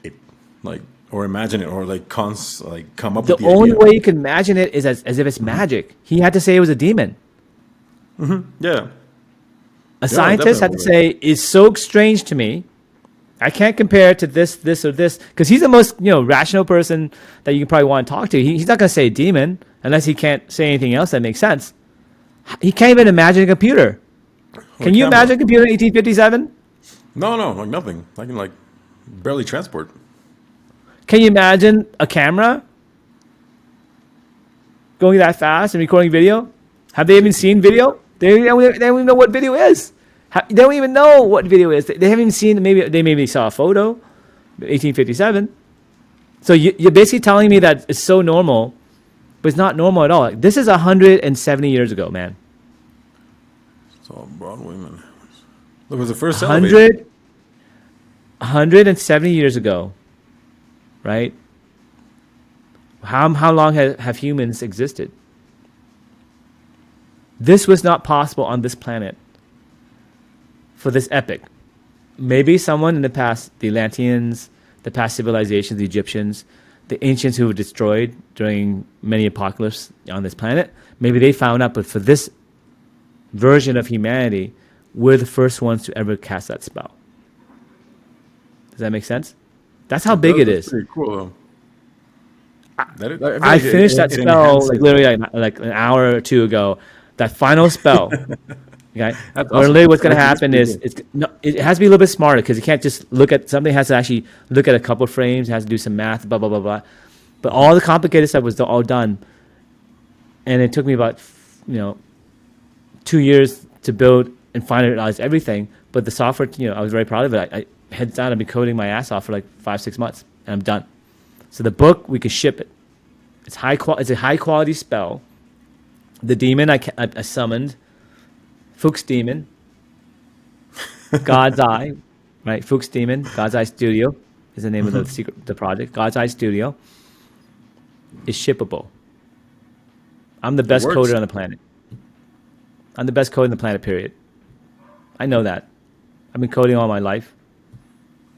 it, like, or imagine it, or like come up The with the only idea. way you can imagine it is as if it's magic. He had to say it was a demon. Yeah, A scientist had to definitely. say, it's so strange to me. I can't compare it to this, or this. Because he's the most rational person that you can probably want to talk to. He's not going to say demon unless he can't say anything else that makes sense. He can't even imagine a computer. Can you camera. imagine a computer in 1857? No, like nothing. I can like barely transport. Can you imagine a camera going that fast and recording video? Have they even seen video? They don't even know what video is. They don't even know what video is. They haven't even seen, maybe saw a photo, 1857. So you're basically telling me that it's so normal, but it's not normal at all. Like, this is 170 years ago, man. So Broadway, man. Look, it was the first elevator. 170 years ago, right? How long have humans existed? This was not possible on this planet for this epic. Maybe someone in the past, the Atlanteans, the past civilizations, the Egyptians, the ancients who were destroyed during many apocalypses on this planet, maybe they found out, but for this version of humanity, we're the first ones to ever cast that spell. Does that make sense? That's how big it That's is. pretty cool, though. That is, I feel I like finished that it spell enhances. like literally like an hour or two ago. That final spell. Okay, That's where awesome. literally what's going to That's happen pretty is cool. it has to be a little bit smarter because you can't just look at something. Has to actually look at a couple of frames. It has to do some math. Blah blah blah blah. But all the complicated stuff was all done, and it took me about 2 years to build and finalize everything. But the software, I was very proud of it. I heads down. I've been coding my ass off for like 5-6 months, and I'm done. So the book, we can ship it. It's It's a high quality spell. The demon I summoned, Phuc's demon, God's Eye, right? Phuc's demon, God's Eye Studio is the name of the project. God's Eye Studio is shippable. I'm the best works. coder on the planet. I'm the best coder on the planet. Period. I know that. I've been coding all my life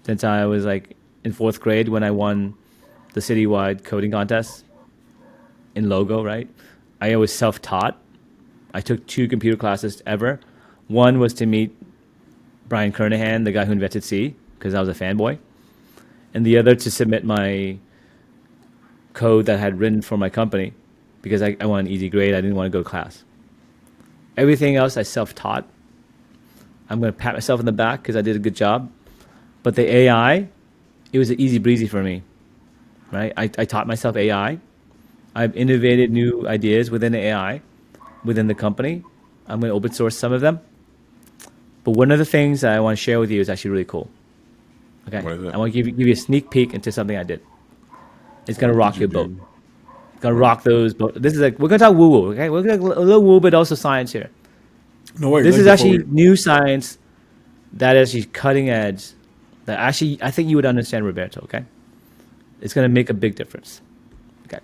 since I was like in 4th grade when I won the citywide coding contest in Logo, right? I was self-taught. I took 2 computer classes ever. One was to meet Brian Kernighan, the guy who invented C, because I was a fanboy. And the other to submit my code that I had written for my company because I wanted an easy grade. I didn't want to go to class. Everything else I self-taught. I'm going to pat myself in the back because I did a good job. But the AI it was easy breezy for me, right? I taught myself AI. I've innovated new ideas within the AI, within the company. I'm going to open source some of them. But one of the things that I want to share with you is actually really cool. Okay, What is it? I want to give you a sneak peek into something I did. It's going to What rock did your you boat. do? It's going to rock those boat. This is like, we're going to talk woo woo, okay? We're going to a little woo, but also science here. No, wait. This Like is before actually we, new science that is actually cutting edge. That actually, I think you would understand, Roberto. Okay, it's going to make a big difference. Okay,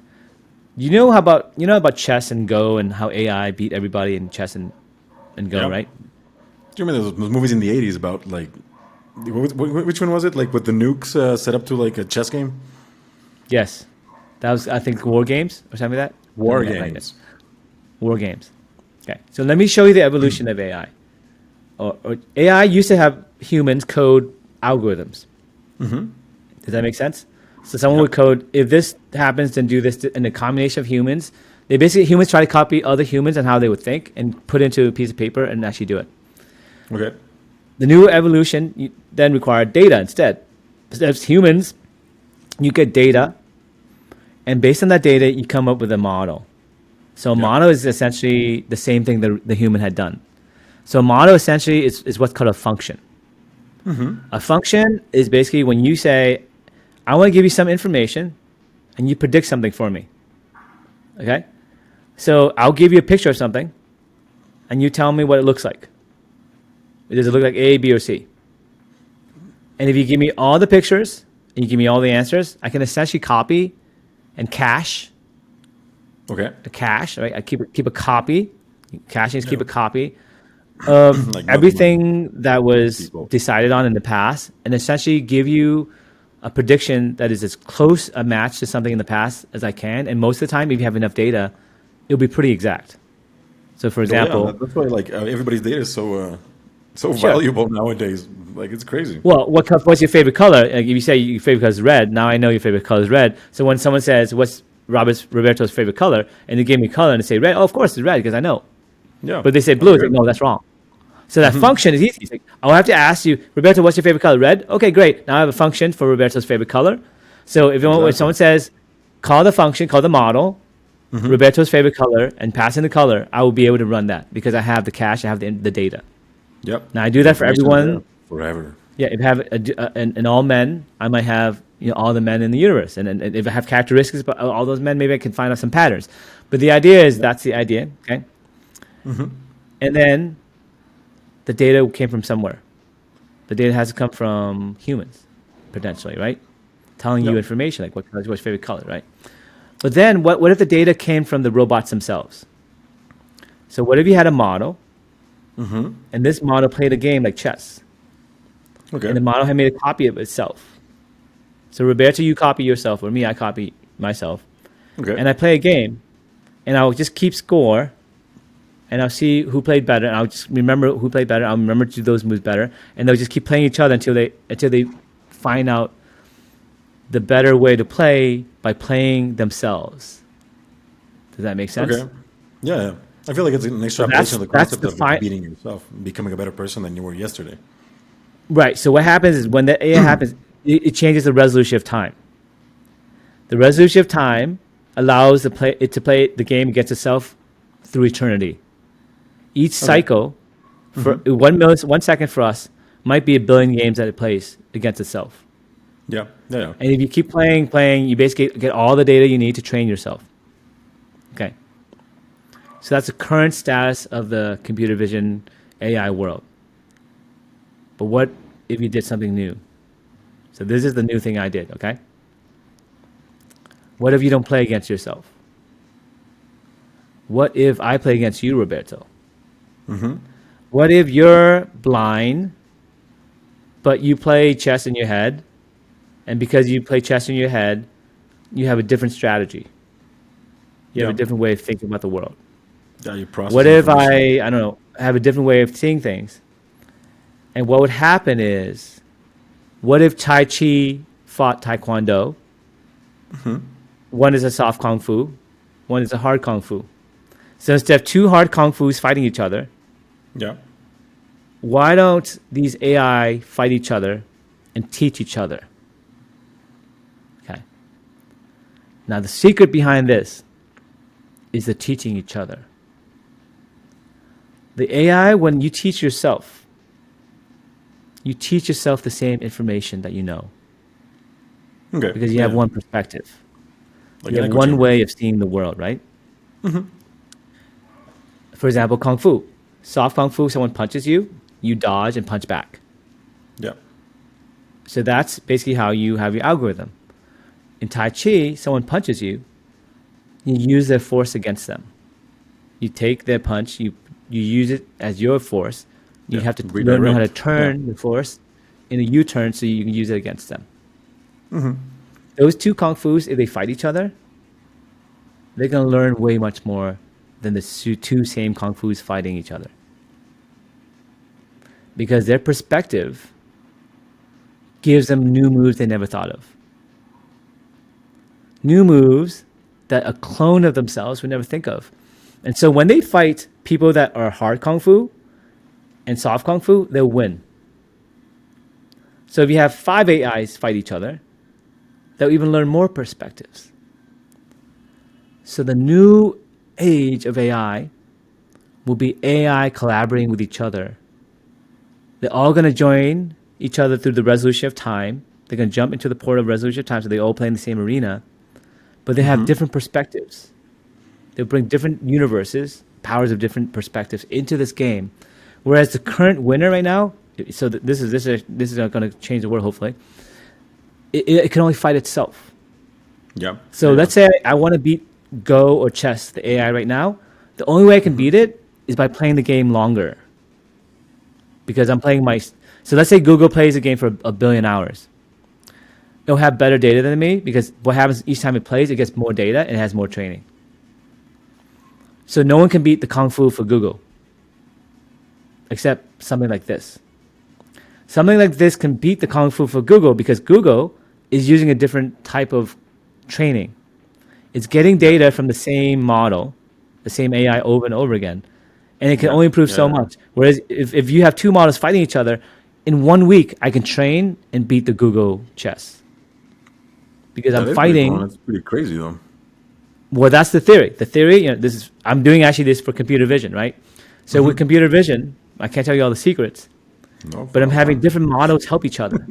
you know about chess and Go and how AI beat everybody in chess and Go, yeah. right? Do you remember those movies in the '80s about like which one was it? Like with the nukes set up to like a chess game? Yes, that was I think War Games or something like that. War Something like that. games. War Games. Okay, so let me show you the evolution of AI. Or AI used to have humans code algorithms. Does that make sense? So someone Yep. would code, if this happens, then do this, and a combination of humans. Humans try to copy other humans and how they would think and put into a piece of paper and actually do it. Okay. The new evolution then required data instead. Instead of humans, you get data, and based on that data, you come up with a model. So a Yeah. model is essentially the same thing the human had done. So a model essentially is what's called a function. A function is basically when you say, I want to give you some information, and you predict something for me. Okay? So I'll give you a picture of something, and you tell me what it looks like. Does it look like A, B, or C? And if you give me all the pictures, and you give me all the answers, I can essentially copy and cache Okay. a cache, right? I keep a copy. Caching is keep a copy of Like everything that was people. decided on in the past, and essentially give you a prediction that is as close a match to something in the past as I can. And most of the time, if you have enough data, it'll be pretty exact. So, for example, that's why like everybody's data is so Sure. valuable nowadays. Like it's crazy. well, what's your favorite color? Like if you say your favorite color is red, now I know your favorite color is red. So when someone says, "What's Roberto's favorite color?" and they give me color and they say red, oh, of course it's red because I know. Yeah. But they say blue, it's like, no, that's wrong. So that function is easy. It's like, I'll have to ask you, Roberto, what's your favorite color? Red? Okay, great. Now I have a function for Roberto's favorite color. So if Exactly. someone says, call the function, call the model, Roberto's favorite color, and pass in the color, I will be able to run that because I have the cache, I have the data. Yep. Now I do that for Information is everyone. there forever. Yeah, if I have an all men, I might have all the men in the universe, and if I have characteristics about all those men, maybe I can find out some patterns. But the idea is that's the idea, okay? And then the data came from somewhere. The data has to come from humans, potentially, right? Telling you Yep. information like what's your favorite color, right? But then what if the data came from the robots themselves? So what if you had a model, and this model played a game like chess? Okay. And the model had made a copy of itself. So Roberto, you copy yourself, or me, I copy myself. Okay. And I play a game, and I'll just keep score, and I'll see who played better, and I'll just remember who played better. I'll remember to do those moves better, and they'll just keep playing each other until they find out the better way to play by playing themselves. Does that make sense? Okay. Yeah, yeah. I feel like it's an extrapolation of the that's concept the of fi- beating yourself, becoming a better person than you were yesterday. Right. So what happens is when the AI happens, it changes the resolution of time. The resolution of time allows it to play the game against itself through eternity. Each cycle, for 1 second for us, might be a billion games that it plays against itself. Yeah, yeah, yeah. And if you keep playing, you basically get all the data you need to train yourself. Okay. So that's the current status of the computer vision AI world. But what if you did something new? So this is the new thing I did, okay? What if you don't play against yourself? What if I play against you, Roberto? What if you're blind, but you play chess in your head, and because you play chess in your head, you have a different strategy. You have Yeah. a different way of thinking about the world. Yeah, you process What if information. I don't know, have a different way of seeing things? And what would happen is, what if Tai Chi fought Taekwondo? One is a soft Kung Fu, one is a hard Kung Fu. So instead of two hard Kung Fus fighting each other, Yeah. why don't these AI fight each other and teach each other? Now, the secret behind this is the teaching each other. The AI, when you teach yourself the same information that you know. Okay. Because you have one perspective. Like you an have echo one chamber. way of seeing the world, right? For example, Kung Fu. Soft Kung Fu, someone punches you, you dodge and punch back. Yeah. So that's basically how you have your algorithm. In Tai Chi, someone punches you, you use their force against them. You take their punch, you use it as your force. You Yeah. have to know how to Redirect. turn the force in a U-turn so you can use it against them. Those two Kung Fus, if they fight each other, they're going to learn way much more than the two same Kung Fus fighting each other. Because their perspective gives them new moves they never thought of. New moves that a clone of themselves would never think of. And so when they fight people that are hard Kung Fu and soft Kung Fu, they'll win. So if you have 5 AIs fight each other, they'll even learn more perspectives. So the new age of AI will be AI collaborating with each other. They're all going to join each other through the resolution of time. They're going to jump into the portal of resolution of time, so they all play in the same arena. But they have different perspectives. They'll bring different universes, powers of different perspectives into this game. Whereas the current winner right now, so this is going to change the world, hopefully. It can only fight itself. Yeah. So let's say I want to beat Go or chess, the AI right now. The only way I can beat it is by playing the game longer. Because I'm playing so let's say Google plays a game for 1 billion hours. It'll have better data than me because what happens each time it plays, it gets more data and it has more training. So no one can beat the Kung Fu for Google. Except something like this. Something like this can beat the Kung Fu for Google because Google is using a different type of training. It's getting data from the same model, the same AI over and over again. And it can only improve so much. Whereas if you have 2 models fighting each other, in 1 week, I can train and beat the Google chess. Because I'm fighting. That's pretty crazy, though. Well, that's the theory. The theory, I'm doing actually this for computer vision, right? So with computer vision, I can't tell you all the secrets, but I'm having different models help each other.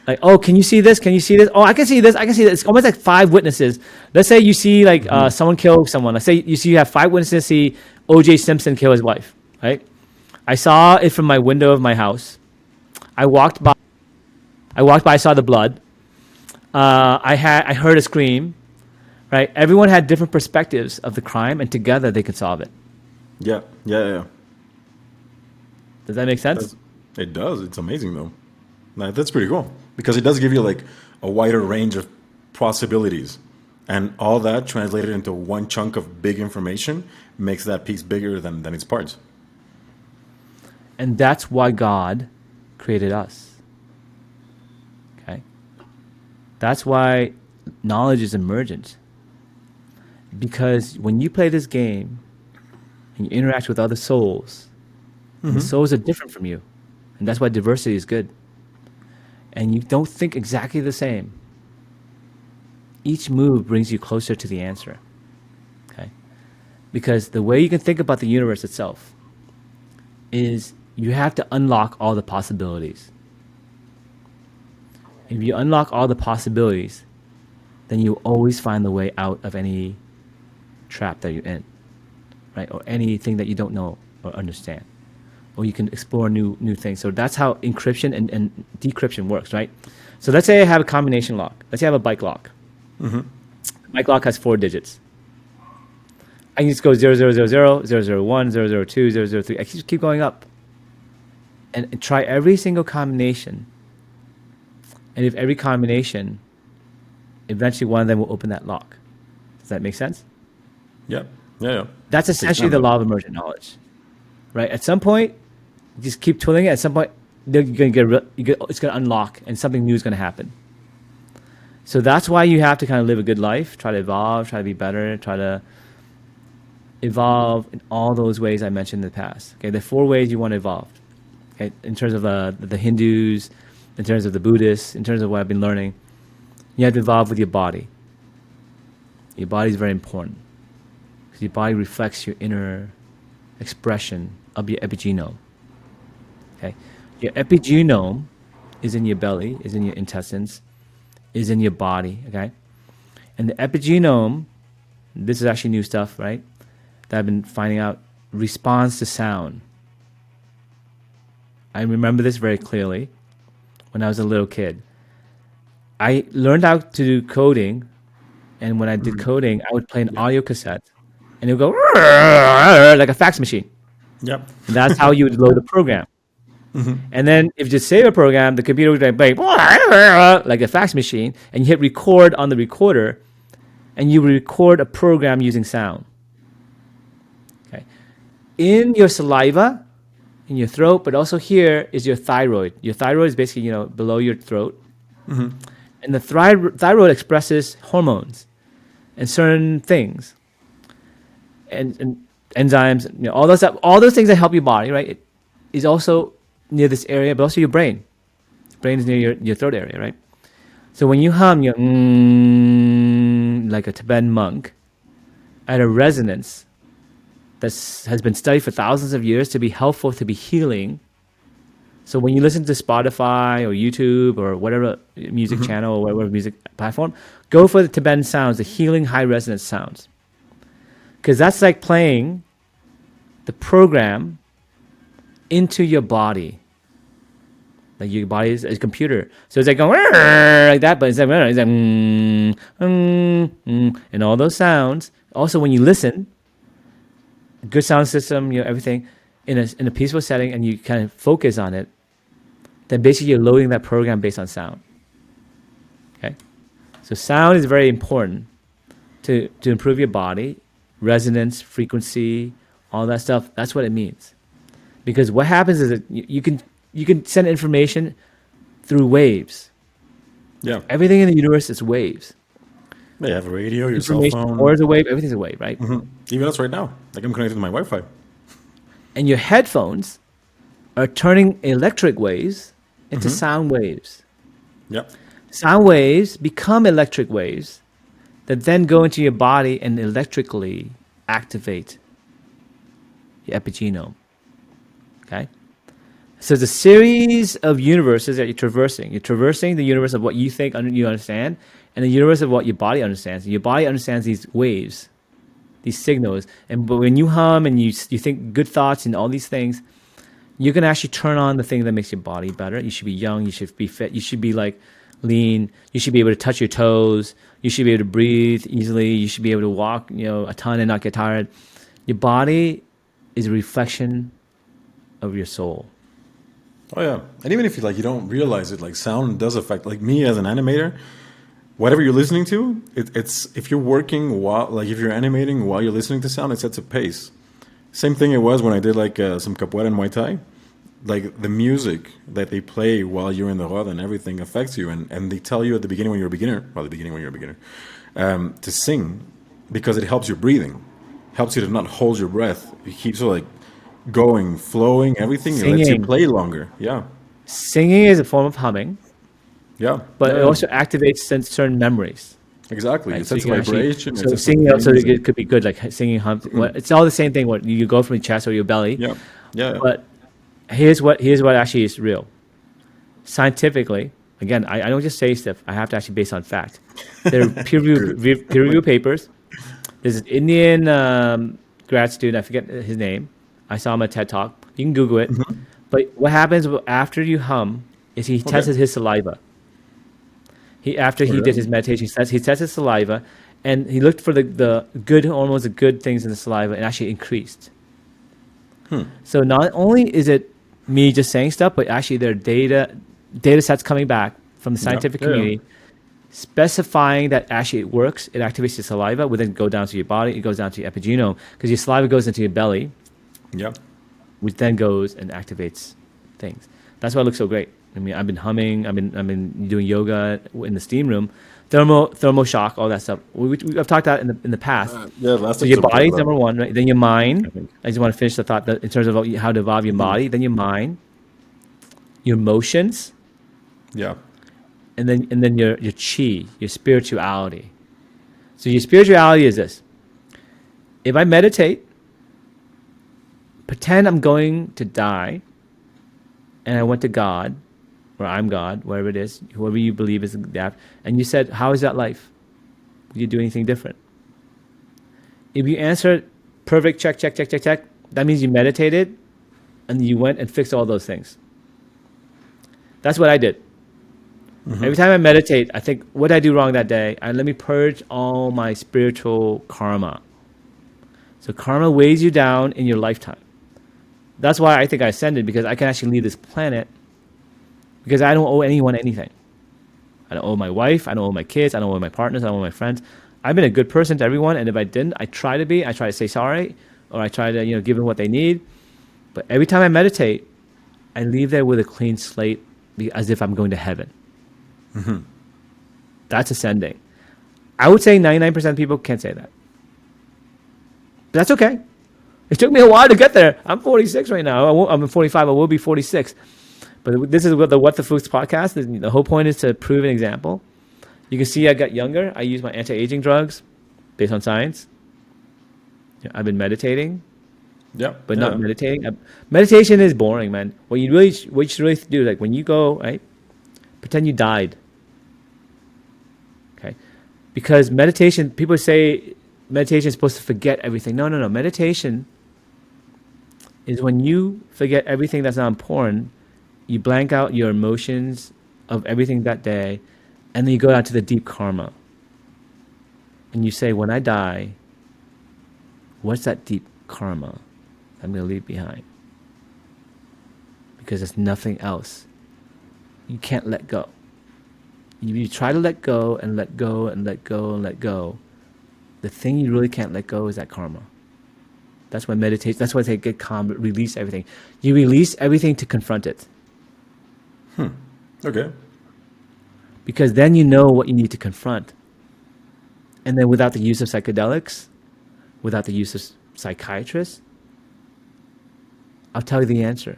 Like, oh, can you see this? Can you see this? Oh, I can see this. I can see this. It's almost like 5 witnesses. Let's say you see someone kill someone. Let's say you have 5 witnesses see O.J. Simpson kill his wife, right? I saw it from my window of my house. I walked by. I saw the blood. I heard a scream. Right? Everyone had different perspectives of the crime, and together they could solve it. Yeah. Does that make sense? It does. It's amazing, though. That's pretty cool because it does give you like a wider range of possibilities, and all that translated into one chunk of big information makes that piece bigger than its parts. And that's why God created us. Okay? That's why knowledge is emergent. Because when you play this game and you interact with other souls, and the souls are different from you. And that's why diversity is good. And you don't think exactly the same. Each move brings you closer to the answer. Okay? Because the way you can think about the universe itself is you have to unlock all the possibilities. If you unlock all the possibilities, then you always find the way out of any trap that you're in, right? Or anything that you don't know or understand. Or you can explore new things. So that's how encryption and decryption works, right? So let's say I have a combination lock. Let's say I have a bike lock. Bike lock has 4 digits. I can just go 0000, 001, 002, 003. I just keep going up. And try every single combination. And if every combination, eventually one of them will open that lock. Does that make sense? Yeah. That's essentially the law of emergent knowledge, right? At some point, you just keep twiddling it. At some point, it's going to unlock, and something new is going to happen. So that's why you have to kind of live a good life, try to evolve, try to be better, try to evolve in all those ways I mentioned in the past. Okay, there are 4 ways you want to evolve. Okay, in terms of the Hindus, in terms of the Buddhists, in terms of what I've been learning, you have to evolve with your body. Your body is very important because your body reflects your inner expression of your epigenome. Okay, your epigenome is in your belly, is in your intestines, is in your body. Okay, and the epigenome, this is actually new stuff, right? That I've been finding out, responds to sound. I remember this very clearly when I was a little kid. I learned how to do coding, and when I did coding, I would play an audio cassette, and it would go like a fax machine. Yep. And that's how you would load a program. And then if you just save a program, the computer would play like a fax machine, and you hit record on the recorder, and you record a program using sound. Okay, in your saliva, in your throat, but also here is your thyroid. Your thyroid is basically below your throat, and the thyroid expresses hormones and certain things, and enzymes, all those things that help your body. Right, it is also near this area, but also your brain. Brain is near your throat area, right? So when you hum, you're like a Tibetan monk at a resonance that has been studied for thousands of years to be helpful, to be healing. So when you listen to Spotify or YouTube or whatever music channel or whatever music platform, go for the Tibetan sounds, the healing high resonance sounds. Because that's like playing the program into your body. Like your body is a computer. So it's like going like that, but it's like and all those sounds. Also, when you listen, good sound system, everything in a peaceful setting, and you kind of focus on it, then basically you're loading that program based on sound. Okay? So sound is very important to improve your body, resonance, frequency, all that stuff. That's what it means. Because what happens is that you can send information through waves. Yeah. Everything in the universe is waves. Yeah, you have a radio, your cell phone. Or is a wave. Everything's a wave, right? Even us right now. Like I'm connected to my Wi-Fi. And your headphones are turning electric waves into sound waves. Yep. Sound waves become electric waves that then go into your body and electrically activate your epigenome. Okay? So it's a series of universes that you're traversing. You're traversing the universe of what you think you understand, and the universe of what your body understands. And your body understands these waves, these signals. But when you hum and you think good thoughts and all these things, you can actually turn on the thing that makes your body better. You should be young. You should be fit. You should be like lean. You should be able to touch your toes. You should be able to breathe easily. You should be able to walk, a ton and not get tired. Your body is a reflection of your soul. Oh yeah, and even if you don't realize it, like sound does affect. Like me as an animator, whatever you're listening to, it's if you're working if you're animating while you're listening to sound, it sets a pace. Same thing it was when I did some capoeira and Muay Thai. Like the music that they play while you're in the roda and everything affects you, and they tell you at the beginning when you're a beginner, to sing because it helps your breathing, helps you to not hold your breath. It keeps you going, flowing, everything. It lets you play longer. Yeah. Singing is a form of humming. Yeah. But it also activates certain memories. Exactly. Right? It sets a vibration. So singing also it could be good, like singing hum. It's all the same thing. What you go from your chest or your belly. Yeah. Yeah. But here's what actually is real. Scientifically, again, I don't just say stuff. I have to actually base on fact. There are peer review papers. There's an Indian grad student. I forget his name. I saw him at TED Talk. You can Google it. But what happens after you hum is he tested his saliva. He did his meditation, he tested his saliva, and he looked for the good hormones, the good things in the saliva, and actually increased. So not only is it me just saying stuff, but actually there are data sets coming back from the scientific community specifying that actually it works. It activates your saliva, would then go down to your body. It goes down to your epigenome because your saliva goes into your belly. Yeah. Which then goes and activates things. That's why it looks so great. I mean, I've been humming. I've been doing yoga in the steam room, thermal shock, all that stuff. I've talked about in the past. So your body's number one, right? Then your mind. I just want to finish the thought that in terms of how to evolve your body. Then your mind, your emotions. Yeah. And then your chi, your spirituality. So your spirituality is this. If I meditate, pretend I'm going to die, and I went to God, or I'm God, whatever it is, whoever you believe is that, and you said, how is that life? Did you do anything different? If you answer perfect, check, check, check, check, check, that means you meditated, and you went and fixed all those things. That's what I did. Every time I meditate, I think, what did I do wrong that day? And let me purge all my spiritual karma. So karma weighs you down in your lifetime. That's why I think I ascended, because I can actually leave this planet because I don't owe anyone anything. I don't owe my wife. I don't owe my kids. I don't owe my partners. I don't owe my friends. I've been a good person to everyone, and if I didn't, I try to be. I try to say sorry, or I try to give them what they need. But every time I meditate, I leave there with a clean slate, as if I'm going to heaven. That's ascending. I would say 99% of people can't say that. But that's okay. It took me a while to get there. I'm 46 right now. I'm 45. I will be 46. But this is what the Phuc podcast is. The whole point is to prove an example. You can see I got younger. I use my anti-aging drugs based on science. I've been meditating. But not meditating. Meditation is boring, man. What you should really do, like when you go, right, pretend you died. Okay? Because meditation, people say meditation is supposed to forget everything. No. Meditation is when you forget everything that's not important, you blank out your emotions of everything that day, and then you go out to the deep karma. And you say, when I die, what's that deep karma I'm going to leave behind? Because there's nothing else. You can't let go. You try to let go and let go and let go and let go. The thing you really can't let go is that karma. That's why meditation, that's why I say get calm, release everything. You release everything to confront it. Okay. Because then you know what you need to confront. And then without the use of psychedelics, without the use of psychiatrists, I'll tell you the answer.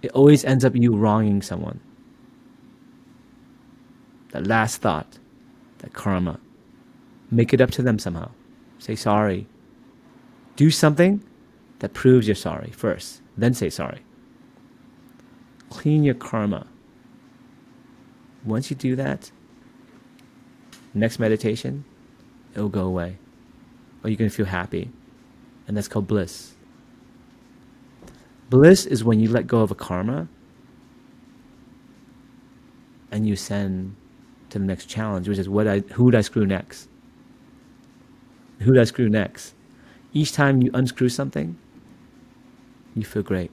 It always ends up you wronging someone. That last thought, that karma. Make it up to them somehow. Say sorry. Do something that proves you're sorry first, then say sorry. Clean your karma. Once you do that, next meditation, it'll go away. Or you're going to feel happy. And that's called bliss. Bliss is when you let go of a karma and you ascend to the next challenge, which is who would I screw next? Who would I screw next? Each time you unscrew something, you feel great.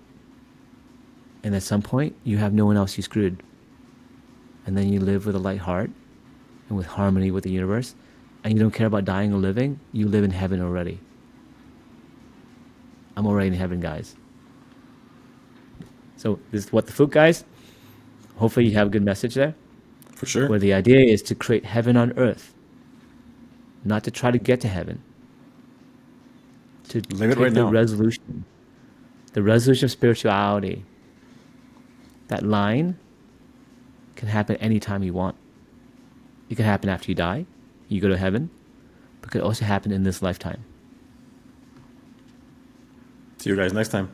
And at some point, you have no one else you screwed. And then you live with a light heart and with harmony with the universe, and you don't care about dying or living. You live in heaven already. I'm already in heaven, guys. So this is what the Phuc, guys. Hopefully you have a good message there. For sure. Where the idea is to create heaven on earth, not to try to get to heaven. To live it right now. The resolution of spirituality. That line can happen anytime you want. It can happen after you die, you go to heaven, but it could also happen in this lifetime. See you guys next time.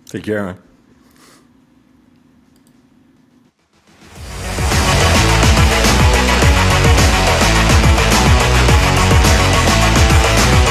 Take care, man.